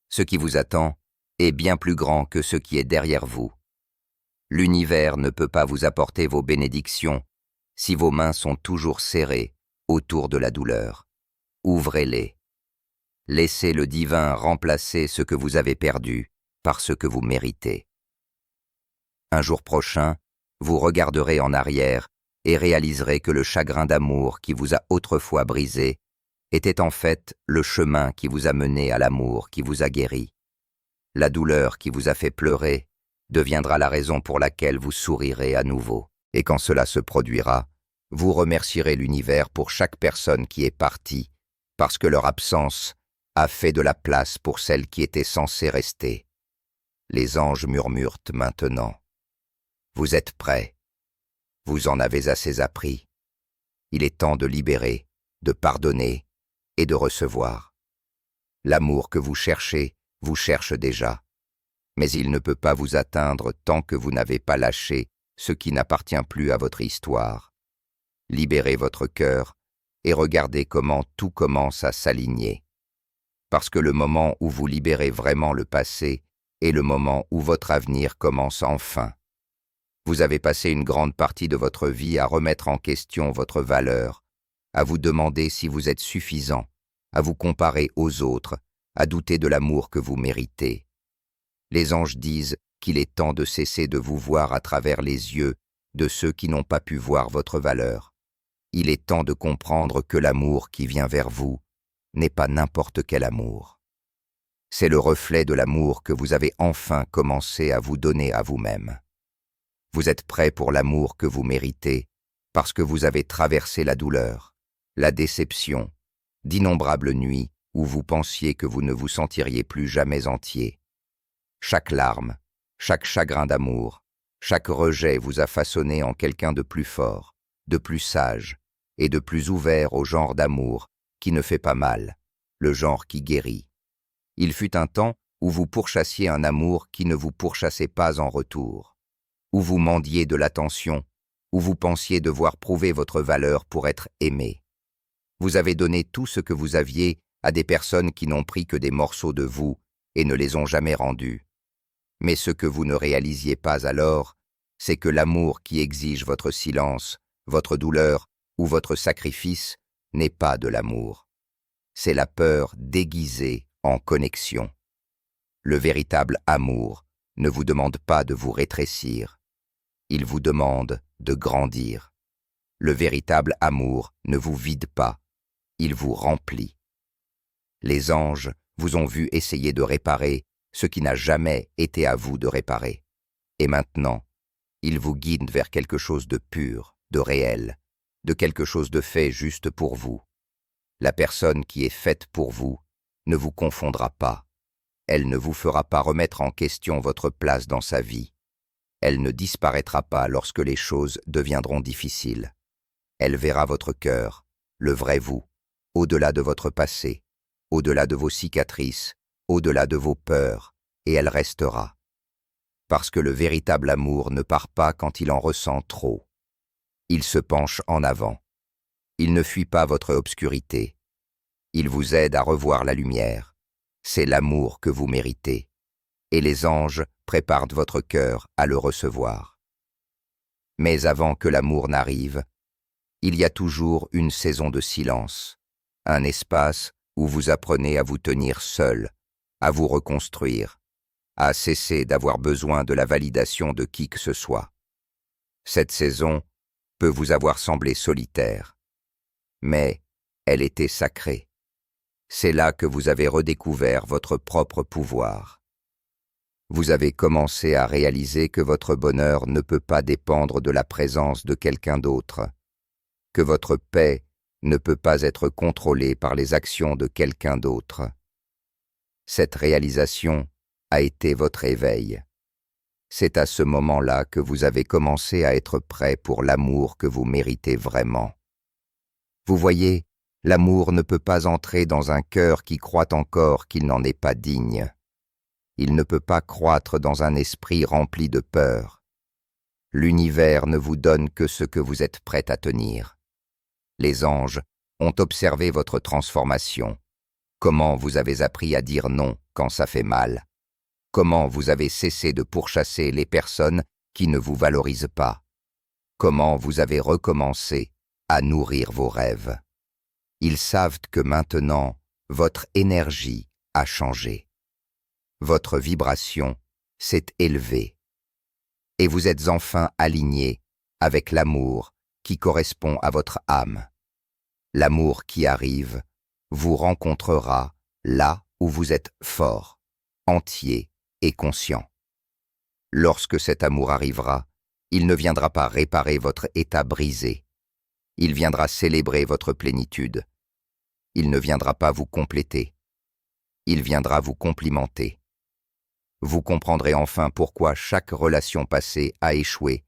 Ce qui vous attend est bien plus grand que ce qui est derrière vous. L'univers ne peut pas vous apporter vos bénédictions si vos mains sont toujours serrées autour de la douleur. Ouvrez-les. Laissez le divin remplacer ce que vous avez perdu par ce que vous méritez. Un jour prochain, vous regarderez en arrière et réaliserez que le chagrin d'amour qui vous a autrefois brisé était en fait le chemin qui vous a mené à l'amour qui vous a guéri. La douleur qui vous a fait pleurer deviendra la raison pour laquelle vous sourirez à nouveau. Et quand cela se produira, vous remercierez l'univers pour chaque personne qui est partie, parce que leur absence a fait de la place pour celle qui était censée rester. Les anges murmurent maintenant. Vous êtes prêts. Vous en avez assez appris. Il est temps de libérer, de pardonner et de recevoir. L'amour que vous cherchez vous cherche déjà, mais il ne peut pas vous atteindre tant que vous n'avez pas lâché ce qui n'appartient plus à votre histoire. Libérez votre cœur et regardez comment tout commence à s'aligner. Parce que le moment où vous libérez vraiment le passé est le moment où votre avenir commence enfin. Vous avez passé une grande partie de votre vie à remettre en question votre valeur, à vous demander si vous êtes suffisant, à vous comparer aux autres, à douter de l'amour que vous méritez. Les anges disent qu'il est temps de cesser de vous voir à travers les yeux de ceux qui n'ont pas pu voir votre valeur. Il est temps de comprendre que l'amour qui vient vers vous n'est pas n'importe quel amour. C'est le reflet de l'amour que vous avez enfin commencé à vous donner à vous-même. Vous êtes prêt pour l'amour que vous méritez parce que vous avez traversé la douleur, la déception, d'innombrables nuits où vous pensiez que vous ne vous sentiriez plus jamais entier. Chaque larme, chaque chagrin d'amour, chaque rejet vous a façonné en quelqu'un de plus fort, de plus sage et de plus ouvert au genre d'amour qui ne fait pas mal, le genre qui guérit. Il fut un temps où vous pourchassiez un amour qui ne vous pourchassait pas en retour, où vous mendiez de l'attention, où vous pensiez devoir prouver votre valeur pour être aimé. Vous avez donné tout ce que vous aviez à des personnes qui n'ont pris que des morceaux de vous et ne les ont jamais rendus. Mais ce que vous ne réalisiez pas alors, c'est que l'amour qui exige votre silence, votre douleur ou votre sacrifice n'est pas de l'amour. C'est la peur déguisée en connexion. Le véritable amour ne vous demande pas de vous rétrécir. Il vous demande de grandir. Le véritable amour ne vous vide pas, il vous remplit. Les anges vous ont vu essayer de réparer ce qui n'a jamais été à vous de réparer. Et maintenant, ils vous guident vers quelque chose de pur, de réel, de quelque chose de fait juste pour vous. La personne qui est faite pour vous ne vous confondra pas. Elle ne vous fera pas remettre en question votre place dans sa vie. Elle ne disparaîtra pas lorsque les choses deviendront difficiles. Elle verra votre cœur, le vrai vous, au-delà de votre passé, au-delà de vos cicatrices, au-delà de vos peurs, et elle restera. Parce que le véritable amour ne part pas quand il en ressent trop. Il se penche en avant. Il ne fuit pas votre obscurité. Il vous aide à revoir la lumière. C'est l'amour que vous méritez. Et les anges préparent votre cœur à le recevoir. Mais avant que l'amour n'arrive, il y a toujours une saison de silence, un espace où vous apprenez à vous tenir seul, à vous reconstruire, à cesser d'avoir besoin de la validation de qui que ce soit. Cette saison peut vous avoir semblé solitaire, mais elle était sacrée. C'est là que vous avez redécouvert votre propre pouvoir. Vous avez commencé à réaliser que votre bonheur ne peut pas dépendre de la présence de quelqu'un d'autre, que votre paix ne peut pas être contrôlée par les actions de quelqu'un d'autre. Cette réalisation a été votre éveil. C'est à ce moment-là que vous avez commencé à être prêt pour l'amour que vous méritez vraiment. Vous voyez, l'amour ne peut pas entrer dans un cœur qui croit encore qu'il n'en est pas digne. Il ne peut pas croître dans un esprit rempli de peur. L'univers ne vous donne que ce que vous êtes prêt à tenir. Les anges ont observé votre transformation. Comment vous avez appris à dire non quand ça fait mal. Comment vous avez cessé de pourchasser les personnes qui ne vous valorisent pas. Comment vous avez recommencé à nourrir vos rêves. Ils savent que maintenant, votre énergie a changé. Votre vibration s'est élevée. Et vous êtes enfin aligné avec l'amour qui correspond à votre âme. L'amour qui arrive vous rencontrera là où vous êtes fort, entier et conscient. Lorsque cet amour arrivera, il ne viendra pas réparer votre état brisé. Il viendra célébrer votre plénitude. Il ne viendra pas vous compléter. Il viendra vous complimenter. Vous comprendrez enfin pourquoi chaque relation passée a échoué,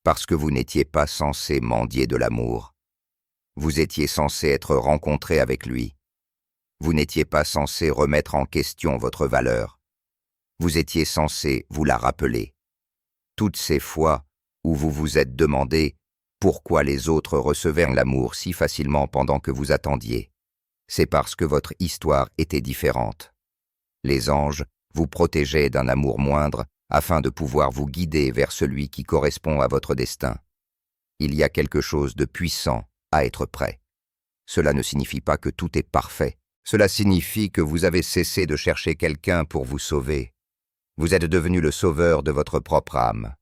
parce que vous n'étiez pas censé mendier de l'amour. Vous étiez censé être rencontré avec lui. Vous n'étiez pas censé remettre en question votre valeur. Vous étiez censé vous la rappeler. Toutes ces fois où vous vous êtes demandé pourquoi les autres recevaient l'amour si facilement pendant que vous attendiez, c'est parce que votre histoire était différente. Les anges vous protégeaient d'un amour moindre afin de pouvoir vous guider vers celui qui correspond à votre destin. Il y a quelque chose de puissant à être prêt. Cela ne signifie pas que tout est parfait. Cela signifie que vous avez cessé de chercher quelqu'un pour vous sauver. Vous êtes devenu le sauveur de votre propre âme.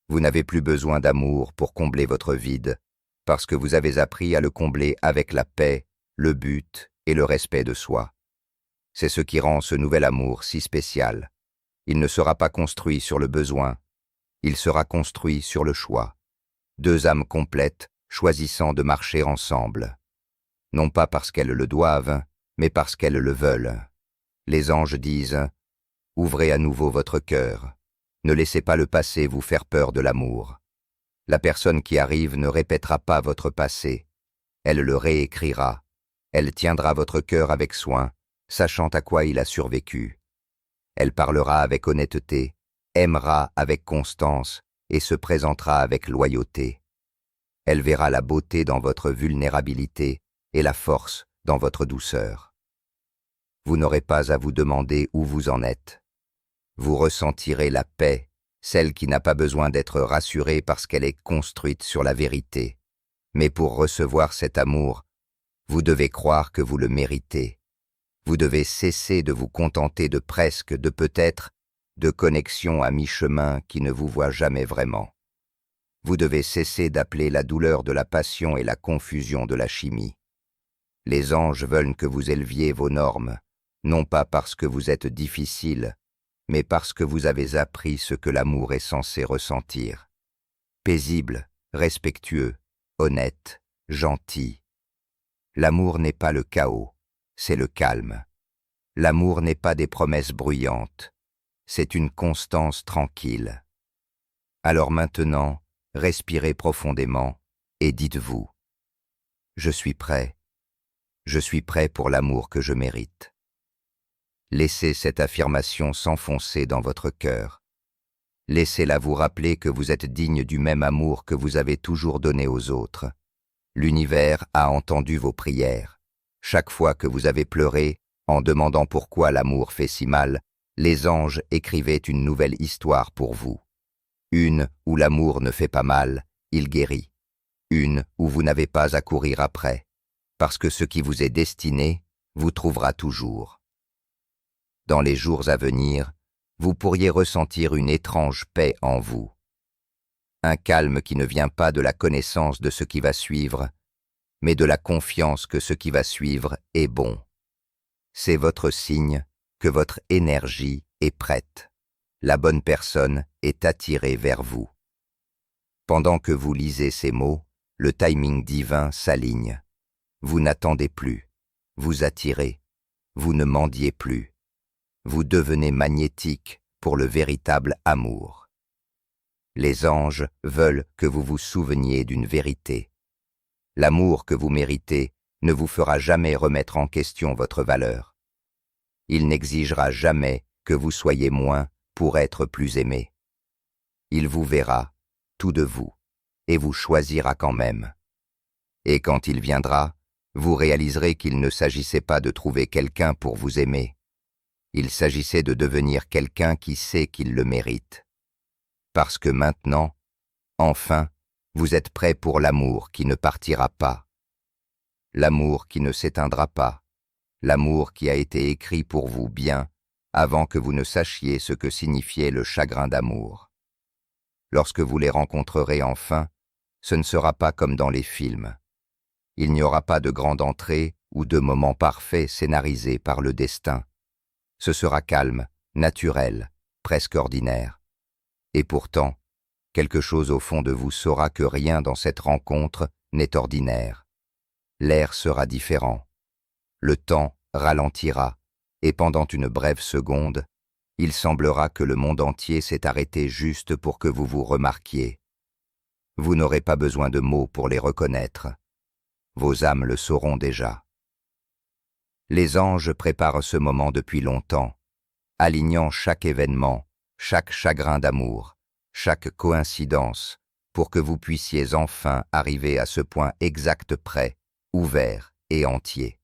Vous n'avez plus besoin d'amour pour combler votre vide, parce que vous avez appris à le combler avec la paix, le but et le respect de soi. C'est ce qui rend ce nouvel amour si spécial. Il ne sera pas construit sur le besoin, il sera construit sur le choix. Deux âmes complètes choisissant de marcher ensemble. Non pas parce qu'elles le doivent, mais parce qu'elles le veulent. Les anges disent « Ouvrez à nouveau votre cœur. Ne laissez pas le passé vous faire peur de l'amour. La personne qui arrive ne répétera pas votre passé. Elle le réécrira. Elle tiendra votre cœur avec soin, sachant à quoi il a survécu. Elle parlera avec honnêteté, aimera avec constance et se présentera avec loyauté. Elle verra la beauté dans votre vulnérabilité et la force dans votre douceur. Vous n'aurez pas à vous demander où vous en êtes. Vous ressentirez la paix, celle qui n'a pas besoin d'être rassurée parce qu'elle est construite sur la vérité. Mais pour recevoir cet amour, vous devez croire que vous le méritez. Vous devez cesser de vous contenter de presque, de peut-être, de connexions à mi-chemin qui ne vous voient jamais vraiment. Vous devez cesser d'appeler la douleur de la passion et la confusion de la chimie. Les anges veulent que vous éleviez vos normes, non pas parce que vous êtes difficile, mais parce que vous avez appris ce que l'amour est censé ressentir. Paisible, respectueux, honnête, gentil. L'amour n'est pas le chaos, c'est le calme. L'amour n'est pas des promesses bruyantes, c'est une constance tranquille. Alors maintenant, respirez profondément et dites-vous « Je suis prêt pour l'amour que je mérite ». Laissez cette affirmation s'enfoncer dans votre cœur. Laissez-la vous rappeler que vous êtes digne du même amour que vous avez toujours donné aux autres. L'univers a entendu vos prières. Chaque fois que vous avez pleuré, en demandant pourquoi l'amour fait si mal, les anges écrivaient une nouvelle histoire pour vous. Une où l'amour ne fait pas mal, il guérit. Une où vous n'avez pas à courir après, parce que ce qui vous est destiné vous trouvera toujours. Dans les jours à venir, vous pourriez ressentir une étrange paix en vous. Un calme qui ne vient pas de la connaissance de ce qui va suivre, mais de la confiance que ce qui va suivre est bon. C'est votre signe que votre énergie est prête. La bonne personne est attirée vers vous. Pendant que vous lisez ces mots, le timing divin s'aligne. Vous n'attendez plus, vous attirez, vous ne mendiez plus. Vous devenez magnétique pour le véritable amour. Les anges veulent que vous vous souveniez d'une vérité. L'amour que vous méritez ne vous fera jamais remettre en question votre valeur. Il n'exigera jamais que vous soyez moins pour être plus aimé. Il vous verra, tout de vous, et vous choisira quand même. Et quand il viendra, vous réaliserez qu'il ne s'agissait pas de trouver quelqu'un pour vous aimer. Il s'agissait de devenir quelqu'un qui sait qu'il le mérite. Parce que maintenant, enfin, vous êtes prêt pour l'amour qui ne partira pas. L'amour qui ne s'éteindra pas. L'amour qui a été écrit pour vous bien avant que vous ne sachiez ce que signifiait le chagrin d'amour. Lorsque vous les rencontrerez enfin, ce ne sera pas comme dans les films. Il n'y aura pas de grande entrée ou de moment parfait scénarisé par le destin. Ce sera calme, naturel, presque ordinaire. Et pourtant, quelque chose au fond de vous saura que rien dans cette rencontre n'est ordinaire. L'air sera différent. Le temps ralentira, et pendant une brève seconde, il semblera que le monde entier s'est arrêté juste pour que vous vous remarquiez. Vous n'aurez pas besoin de mots pour les reconnaître. Vos âmes le sauront déjà. Les anges préparent ce moment depuis longtemps, alignant chaque événement, chaque chagrin d'amour, chaque coïncidence, pour que vous puissiez enfin arriver à ce point exact prêt, ouvert et entier.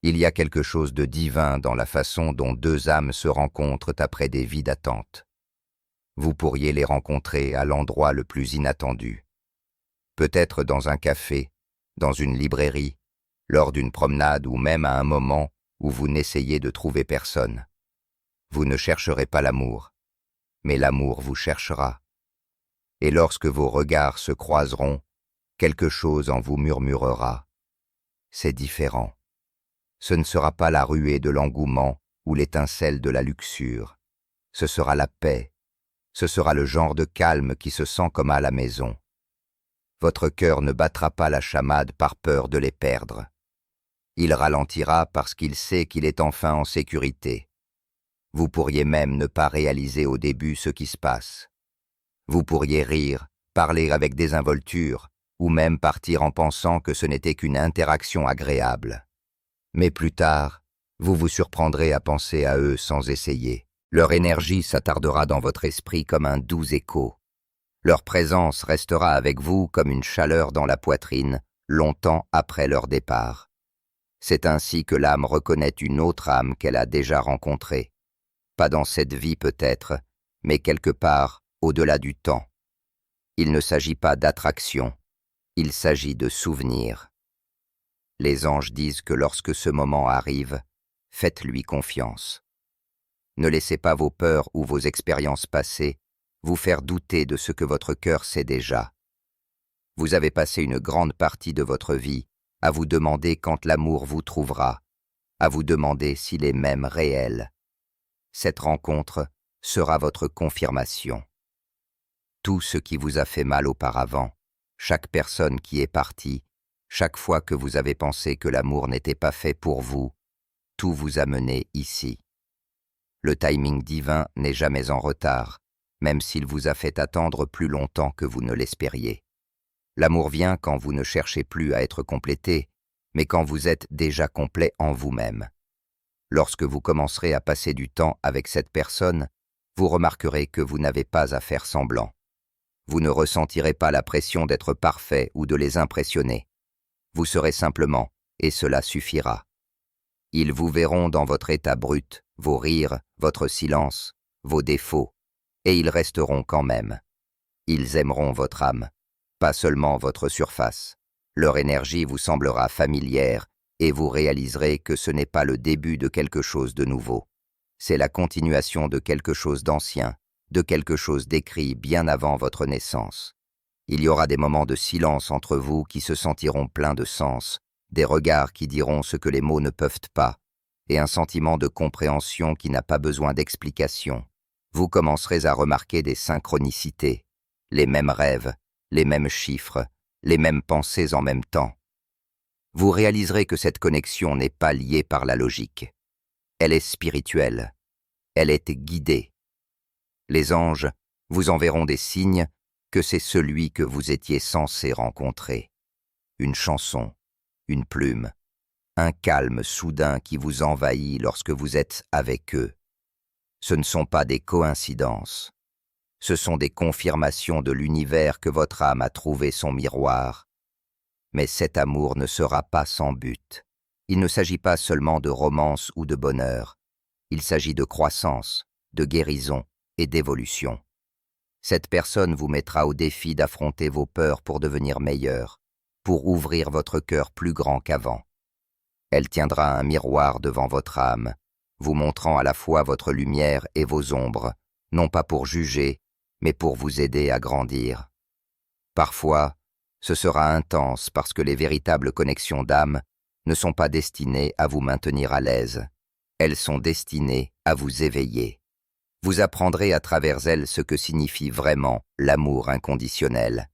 Il y a quelque chose de divin dans la façon dont deux âmes se rencontrent après des vies d'attente. Vous pourriez les rencontrer à l'endroit le plus inattendu. Peut-être dans un café, dans une librairie, lors d'une promenade ou même à un moment où vous n'essayez de trouver personne. Vous ne chercherez pas l'amour, mais l'amour vous cherchera. Et lorsque vos regards se croiseront, quelque chose en vous murmurera. C'est différent. Ce ne sera pas la ruée de l'engouement ou l'étincelle de la luxure. Ce sera la paix. Ce sera le genre de calme qui se sent comme à la maison. Votre cœur ne battra pas la chamade par peur de les perdre. Il ralentira parce qu'il sait qu'il est enfin en sécurité. Vous pourriez même ne pas réaliser au début ce qui se passe. Vous pourriez rire, parler avec désinvolture, ou même partir en pensant que ce n'était qu'une interaction agréable. Mais plus tard, vous vous surprendrez à penser à eux sans essayer. Leur énergie s'attardera dans votre esprit comme un doux écho. Leur présence restera avec vous comme une chaleur dans la poitrine, longtemps après leur départ. C'est ainsi que l'âme reconnaît une autre âme qu'elle a déjà rencontrée. Pas dans cette vie peut-être, mais quelque part au-delà du temps. Il ne s'agit pas d'attraction, il s'agit de souvenir. Les anges disent que lorsque ce moment arrive, faites-lui confiance. Ne laissez pas vos peurs ou vos expériences passées vous faire douter de ce que votre cœur sait déjà. Vous avez passé une grande partie de votre vie à vous demander quand l'amour vous trouvera, à vous demander s'il est même réel. Cette rencontre sera votre confirmation. Tout ce qui vous a fait mal auparavant, chaque personne qui est partie, chaque fois que vous avez pensé que l'amour n'était pas fait pour vous, tout vous a mené ici. Le timing divin n'est jamais en retard, même s'il vous a fait attendre plus longtemps que vous ne l'espériez. L'amour vient quand vous ne cherchez plus à être complété, mais quand vous êtes déjà complet en vous-même. Lorsque vous commencerez à passer du temps avec cette personne, vous remarquerez que vous n'avez pas à faire semblant. Vous ne ressentirez pas la pression d'être parfait ou de les impressionner. Vous serez simplement, et cela suffira. Ils vous verront dans votre état brut, vos rires, votre silence, vos défauts, et ils resteront quand même. Ils aimeront votre âme, pas seulement votre surface. Leur énergie vous semblera familière et vous réaliserez que ce n'est pas le début de quelque chose de nouveau. C'est la continuation de quelque chose d'ancien, de quelque chose d'écrit bien avant votre naissance. Il y aura des moments de silence entre vous qui se sentiront pleins de sens, des regards qui diront ce que les mots ne peuvent pas, et un sentiment de compréhension qui n'a pas besoin d'explication. Vous commencerez à remarquer des synchronicités, les mêmes rêves, les mêmes chiffres, les mêmes pensées en même temps. Vous réaliserez que cette connexion n'est pas liée par la logique. Elle est spirituelle. Elle est guidée. Les anges vous enverront des signes que c'est celui que vous étiez censé rencontrer. Une chanson, une plume, un calme soudain qui vous envahit lorsque vous êtes avec eux. Ce ne sont pas des coïncidences. Ce sont des confirmations de l'univers que votre âme a trouvé son miroir. Mais cet amour ne sera pas sans but. Il ne s'agit pas seulement de romance ou de bonheur. Il s'agit de croissance, de guérison et d'évolution. Cette personne vous mettra au défi d'affronter vos peurs pour devenir meilleur, pour ouvrir votre cœur plus grand qu'avant. Elle tiendra un miroir devant votre âme, vous montrant à la fois votre lumière et vos ombres, non pas pour juger, mais pour vous aider à grandir. Parfois, ce sera intense parce que les véritables connexions d'âme ne sont pas destinées à vous maintenir à l'aise. Elles sont destinées à vous éveiller. Vous apprendrez à travers elles ce que signifie vraiment l'amour inconditionnel.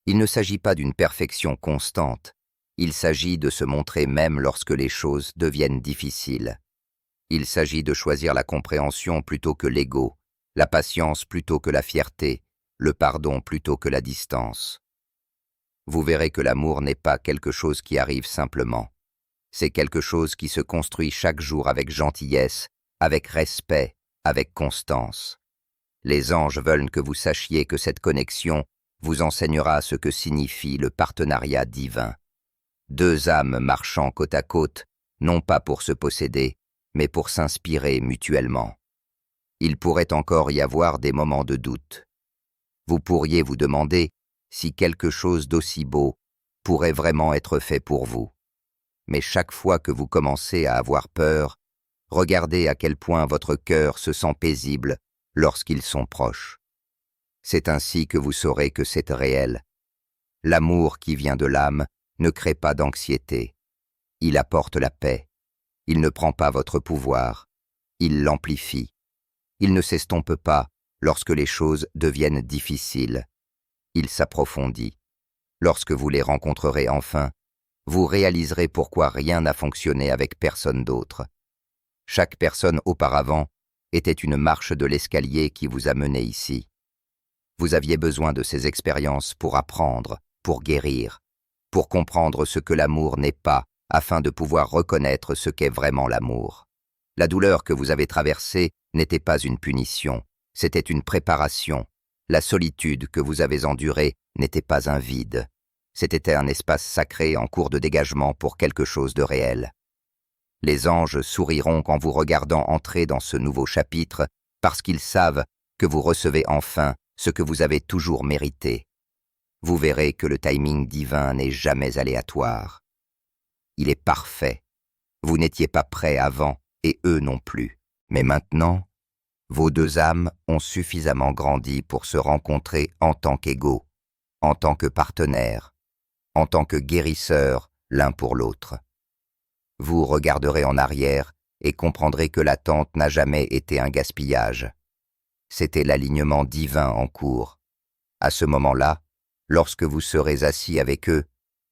Il ne s'agit pas d'une perfection constante, il s'agit de se montrer même lorsque les choses deviennent difficiles. Il s'agit de choisir la compréhension plutôt que l'ego, la patience plutôt que la fierté, le pardon plutôt que la distance. Vous verrez que l'amour n'est pas quelque chose qui arrive simplement. C'est quelque chose qui se construit chaque jour avec gentillesse, avec respect, avec constance. Les anges veulent que vous sachiez que cette connexion vous enseignera ce que signifie le partenariat divin. Deux âmes marchant côte à côte, non pas pour se posséder, mais pour s'inspirer mutuellement. Il pourrait encore y avoir des moments de doute. Vous pourriez vous demander si quelque chose d'aussi beau pourrait vraiment être fait pour vous. Mais chaque fois que vous commencez à avoir peur, regardez à quel point votre cœur se sent paisible lorsqu'ils sont proches. C'est ainsi que vous saurez que c'est réel. L'amour qui vient de l'âme ne crée pas d'anxiété. Il apporte la paix. Il ne prend pas votre pouvoir. Il l'amplifie. Il ne s'estompe pas lorsque les choses deviennent difficiles. Il s'approfondit. Lorsque vous les rencontrerez enfin, vous réaliserez pourquoi rien n'a fonctionné avec personne d'autre. Chaque personne auparavant était une marche de l'escalier qui vous a mené ici. Vous aviez besoin de ces expériences pour apprendre, pour guérir, pour comprendre ce que l'amour n'est pas, afin de pouvoir reconnaître ce qu'est vraiment l'amour. La douleur que vous avez traversée n'était pas une punition, c'était une préparation. La solitude que vous avez endurée n'était pas un vide. C'était un espace sacré en cours de dégagement pour quelque chose de réel. Les anges souriront en vous regardant entrer dans ce nouveau chapitre parce qu'ils savent que vous recevez enfin ce que vous avez toujours mérité. Vous verrez que le timing divin n'est jamais aléatoire. Il est parfait. Vous n'étiez pas prêts avant et eux non plus. Mais maintenant, vos deux âmes ont suffisamment grandi pour se rencontrer en tant qu'égaux, en tant que partenaires, en tant que guérisseurs l'un pour l'autre. Vous regarderez en arrière et comprendrez que l'attente n'a jamais été un gaspillage. C'était l'alignement divin en cours. À ce moment-là, lorsque vous serez assis avec eux,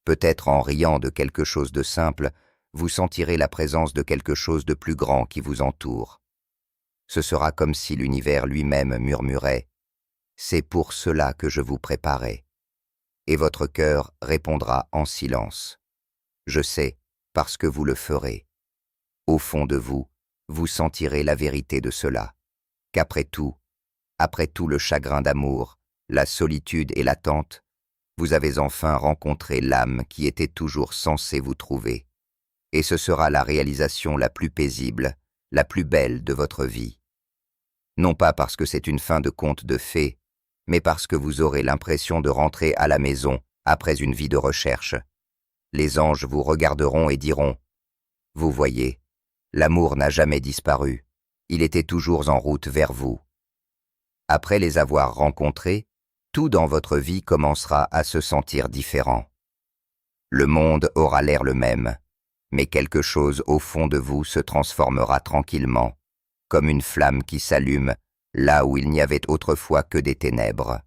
peut-être en riant de quelque chose de simple, vous sentirez la présence de quelque chose de plus grand qui vous entoure. Ce sera comme si l'univers lui-même murmurait « C'est pour cela que je vous préparais ». Et votre cœur répondra en silence « Je sais, parce que vous le ferez ». Au fond de vous, vous sentirez la vérité de cela, qu'après tout le chagrin d'amour, la solitude et l'attente, vous avez enfin rencontré l'âme qui était toujours censée vous trouver. Et ce sera la réalisation la plus paisible, la plus belle de votre vie. Non pas parce que c'est une fin de conte de fées, mais parce que vous aurez l'impression de rentrer à la maison après une vie de recherche. Les anges vous regarderont et diront « Vous voyez, l'amour n'a jamais disparu, il était toujours en route vers vous. » Après les avoir rencontrés, tout dans votre vie commencera à se sentir différent. Le monde aura l'air le même, mais quelque chose au fond de vous se transformera tranquillement, comme une flamme qui s'allume là où il n'y avait autrefois que des ténèbres.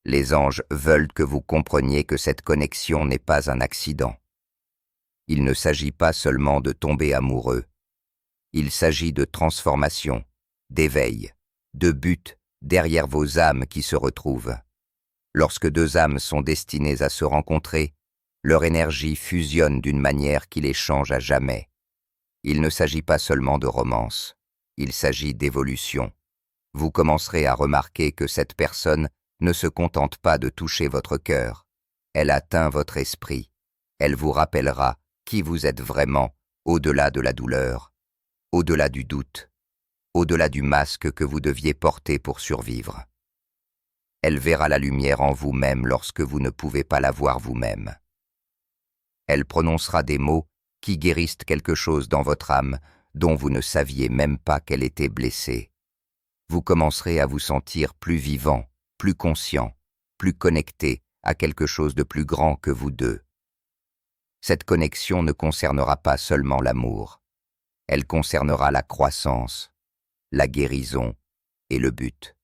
Les anges veulent que vous compreniez que cette connexion n'est pas un accident. Il ne s'agit pas seulement de tomber amoureux. Il s'agit de transformation, d'éveil, de but derrière vos âmes qui se retrouvent. Lorsque deux âmes sont destinées à se rencontrer, leur énergie fusionne d'une manière qui les change à jamais. Il ne s'agit pas seulement de romance. Il s'agit d'évolution. Vous commencerez à remarquer que cette personne ne se contente pas de toucher votre cœur. Elle atteint votre esprit. Elle vous rappellera qui vous êtes vraiment, au-delà de la douleur, au-delà du doute, au-delà du masque que vous deviez porter pour survivre. Elle verra la lumière en vous-même lorsque vous ne pouvez pas la voir vous-même. Elle prononcera des mots qui guérissent quelque chose dans votre âme dont vous ne saviez même pas qu'elle était blessée. Vous commencerez à vous sentir plus vivant, plus conscient, plus connecté à quelque chose de plus grand que vous deux. Cette connexion ne concernera pas seulement l'amour. Elle concernera la croissance, la guérison et le but.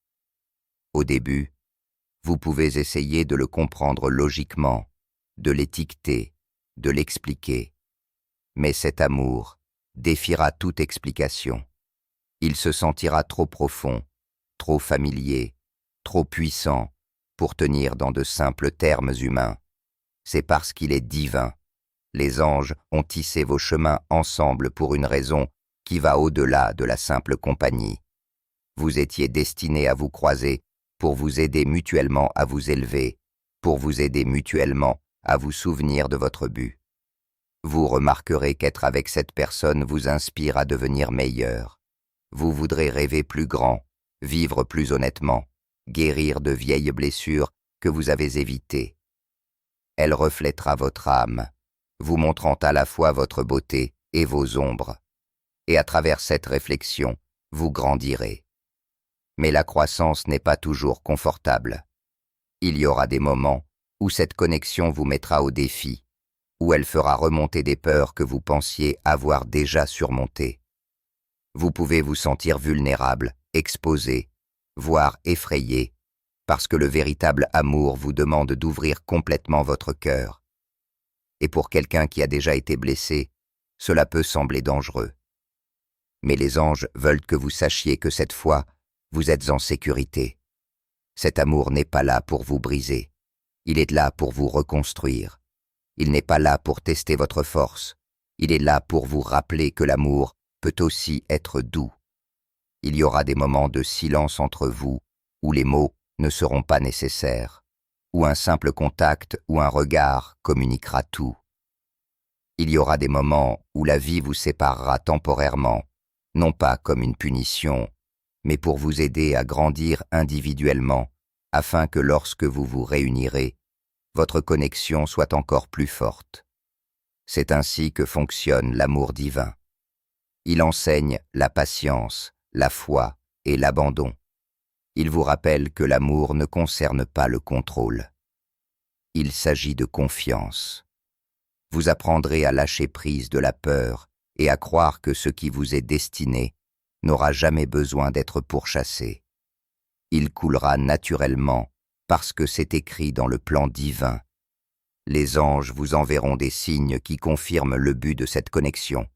Au début, vous pouvez essayer de le comprendre logiquement, de l'étiqueter, de l'expliquer. Mais cet amour défiera toute explication. Il se sentira trop profond, trop familier, trop puissant pour tenir dans de simples termes humains. C'est parce qu'il est divin. Les anges ont tissé vos chemins ensemble pour une raison qui va au-delà de la simple compagnie. Vous étiez destinés à vous croiser pour vous aider mutuellement à vous élever, pour vous aider mutuellement à vous souvenir de votre but. Vous remarquerez qu'être avec cette personne vous inspire à devenir meilleur. Vous voudrez rêver plus grand, vivre plus honnêtement, guérir de vieilles blessures que vous avez évitées. Elle reflètera votre âme, vous montrant à la fois votre beauté et vos ombres. Et à travers cette réflexion, vous grandirez. Mais la croissance n'est pas toujours confortable. Il y aura des moments où cette connexion vous mettra au défi, où elle fera remonter des peurs que vous pensiez avoir déjà surmontées. Vous pouvez vous sentir vulnérable, exposé, voire effrayé, parce que le véritable amour vous demande d'ouvrir complètement votre cœur. Et pour quelqu'un qui a déjà été blessé, cela peut sembler dangereux. Mais les anges veulent que vous sachiez que cette fois, vous êtes en sécurité. Cet amour n'est pas là pour vous briser. Il est là pour vous reconstruire. Il n'est pas là pour tester votre force. Il est là pour vous rappeler que l'amour peut aussi être doux. Il y aura des moments de silence entre vous où les mots ne seront pas nécessaires, où un simple contact ou un regard communiquera tout. Il y aura des moments où la vie vous séparera temporairement, non pas comme une punition, mais pour vous aider à grandir individuellement, afin que lorsque vous vous réunirez, votre connexion soit encore plus forte. C'est ainsi que fonctionne l'amour divin. Il enseigne la patience, la foi et l'abandon. Il vous rappelle que l'amour ne concerne pas le contrôle. Il s'agit de confiance. Vous apprendrez à lâcher prise de la peur et à croire que ce qui vous est destiné n'aura jamais besoin d'être pourchassé. Il coulera naturellement parce que c'est écrit dans le plan divin. Les anges vous enverront des signes qui confirment le but de cette connexion.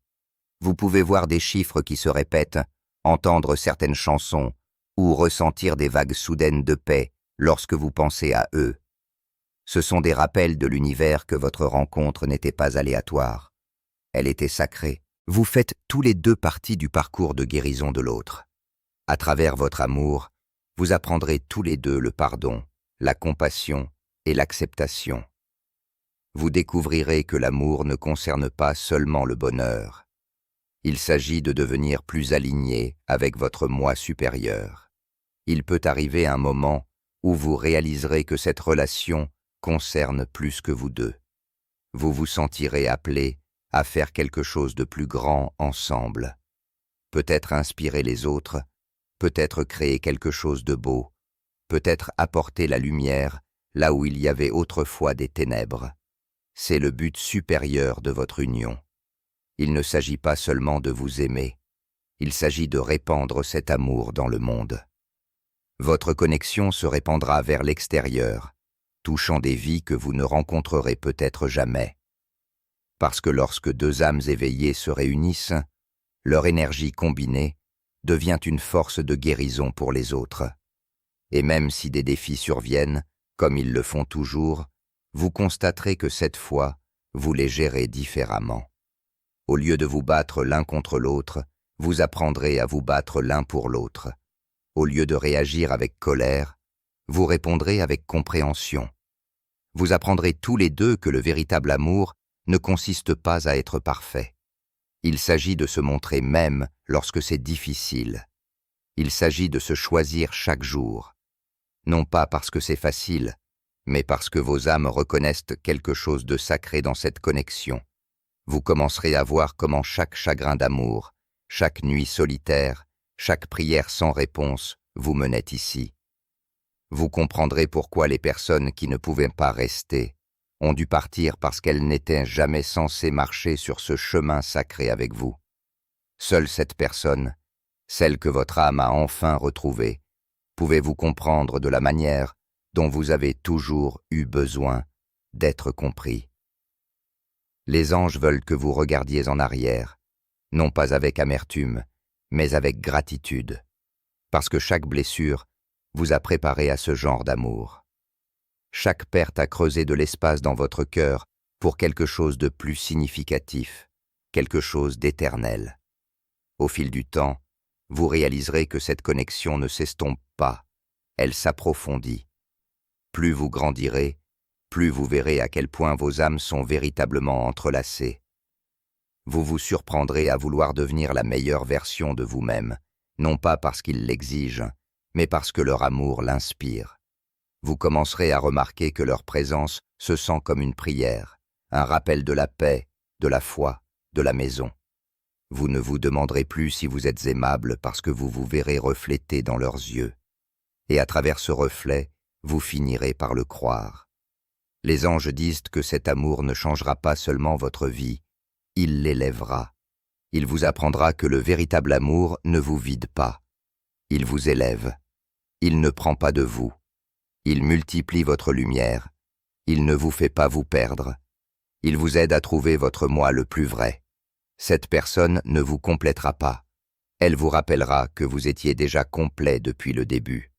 Vous pouvez voir des chiffres qui se répètent, entendre certaines chansons ou ressentir des vagues soudaines de paix lorsque vous pensez à eux. Ce sont des rappels de l'univers que votre rencontre n'était pas aléatoire. Elle était sacrée. Vous faites tous les deux partie du parcours de guérison de l'autre. À travers votre amour, vous apprendrez tous les deux le pardon, la compassion et l'acceptation. Vous découvrirez que l'amour ne concerne pas seulement le bonheur. Il s'agit de devenir plus aligné avec votre moi supérieur. Il peut arriver un moment où vous réaliserez que cette relation concerne plus que vous deux. Vous vous sentirez appelé à faire quelque chose de plus grand ensemble. Peut-être inspirer les autres, peut-être créer quelque chose de beau, peut-être apporter la lumière là où il y avait autrefois des ténèbres. C'est le but supérieur de votre union. Il ne s'agit pas seulement de vous aimer, il s'agit de répandre cet amour dans le monde. Votre connexion se répandra vers l'extérieur, touchant des vies que vous ne rencontrerez peut-être jamais. Parce que lorsque deux âmes éveillées se réunissent, leur énergie combinée devient une force de guérison pour les autres. Et même si des défis surviennent, comme ils le font toujours, vous constaterez que cette fois, vous les gérez différemment. Au lieu de vous battre l'un contre l'autre, vous apprendrez à vous battre l'un pour l'autre. Au lieu de réagir avec colère, vous répondrez avec compréhension. Vous apprendrez tous les deux que le véritable amour ne consiste pas à être parfait. Il s'agit de se montrer même lorsque c'est difficile. Il s'agit de se choisir chaque jour. Non pas parce que c'est facile, mais parce que vos âmes reconnaissent quelque chose de sacré dans cette connexion. Vous commencerez à voir comment chaque chagrin d'amour, chaque nuit solitaire, chaque prière sans réponse vous menait ici. Vous comprendrez pourquoi les personnes qui ne pouvaient pas rester ont dû partir parce qu'elles n'étaient jamais censées marcher sur ce chemin sacré avec vous. Seule cette personne, celle que votre âme a enfin retrouvée, pouvait vous comprendre de la manière dont vous avez toujours eu besoin d'être compris. Les anges veulent que vous regardiez en arrière, non pas avec amertume, mais avec gratitude, parce que chaque blessure vous a préparé à ce genre d'amour. Chaque perte a creusé de l'espace dans votre cœur pour quelque chose de plus significatif, quelque chose d'éternel. Au fil du temps, vous réaliserez que cette connexion ne s'estompe pas, elle s'approfondit. Plus vous grandirez, plus vous verrez à quel point vos âmes sont véritablement entrelacées. Vous vous surprendrez à vouloir devenir la meilleure version de vous-même, non pas parce qu'ils l'exigent, mais parce que leur amour l'inspire. Vous commencerez à remarquer que leur présence se sent comme une prière, un rappel de la paix, de la foi, de la maison. Vous ne vous demanderez plus si vous êtes aimable parce que vous vous verrez reflété dans leurs yeux. Et à travers ce reflet, vous finirez par le croire. Les anges disent que cet amour ne changera pas seulement votre vie, il l'élèvera. Il vous apprendra que le véritable amour ne vous vide pas. Il vous élève. Il ne prend pas de vous. Il multiplie votre lumière. Il ne vous fait pas vous perdre. Il vous aide à trouver votre moi le plus vrai. Cette personne ne vous complétera pas. Elle vous rappellera que vous étiez déjà complet depuis le début.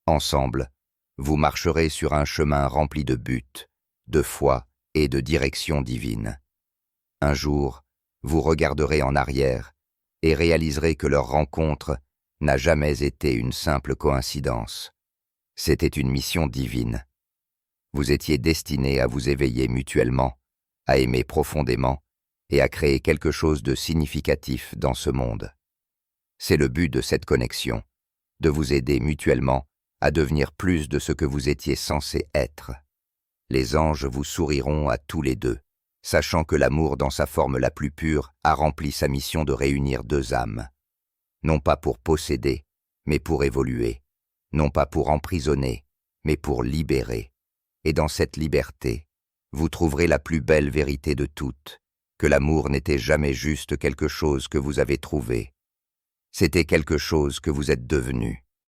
Ensemble, vous marcherez sur un chemin rempli de buts, de foi et de direction divine. Un jour, vous regarderez en arrière et réaliserez que leur rencontre n'a jamais été une simple coïncidence. C'était une mission divine. Vous étiez destinés à vous éveiller mutuellement, à aimer profondément et à créer quelque chose de significatif dans ce monde. C'est le but de cette connexion, de vous aider mutuellement à devenir plus de ce que vous étiez censés être. Les anges vous souriront à tous les deux, sachant que l'amour dans sa forme la plus pure a rempli sa mission de réunir deux âmes. Non pas pour posséder, mais pour évoluer. Non pas pour emprisonner, mais pour libérer. Et dans cette liberté, vous trouverez la plus belle vérité de toutes, que l'amour n'était jamais juste quelque chose que vous avez trouvé. C'était quelque chose que vous êtes devenu.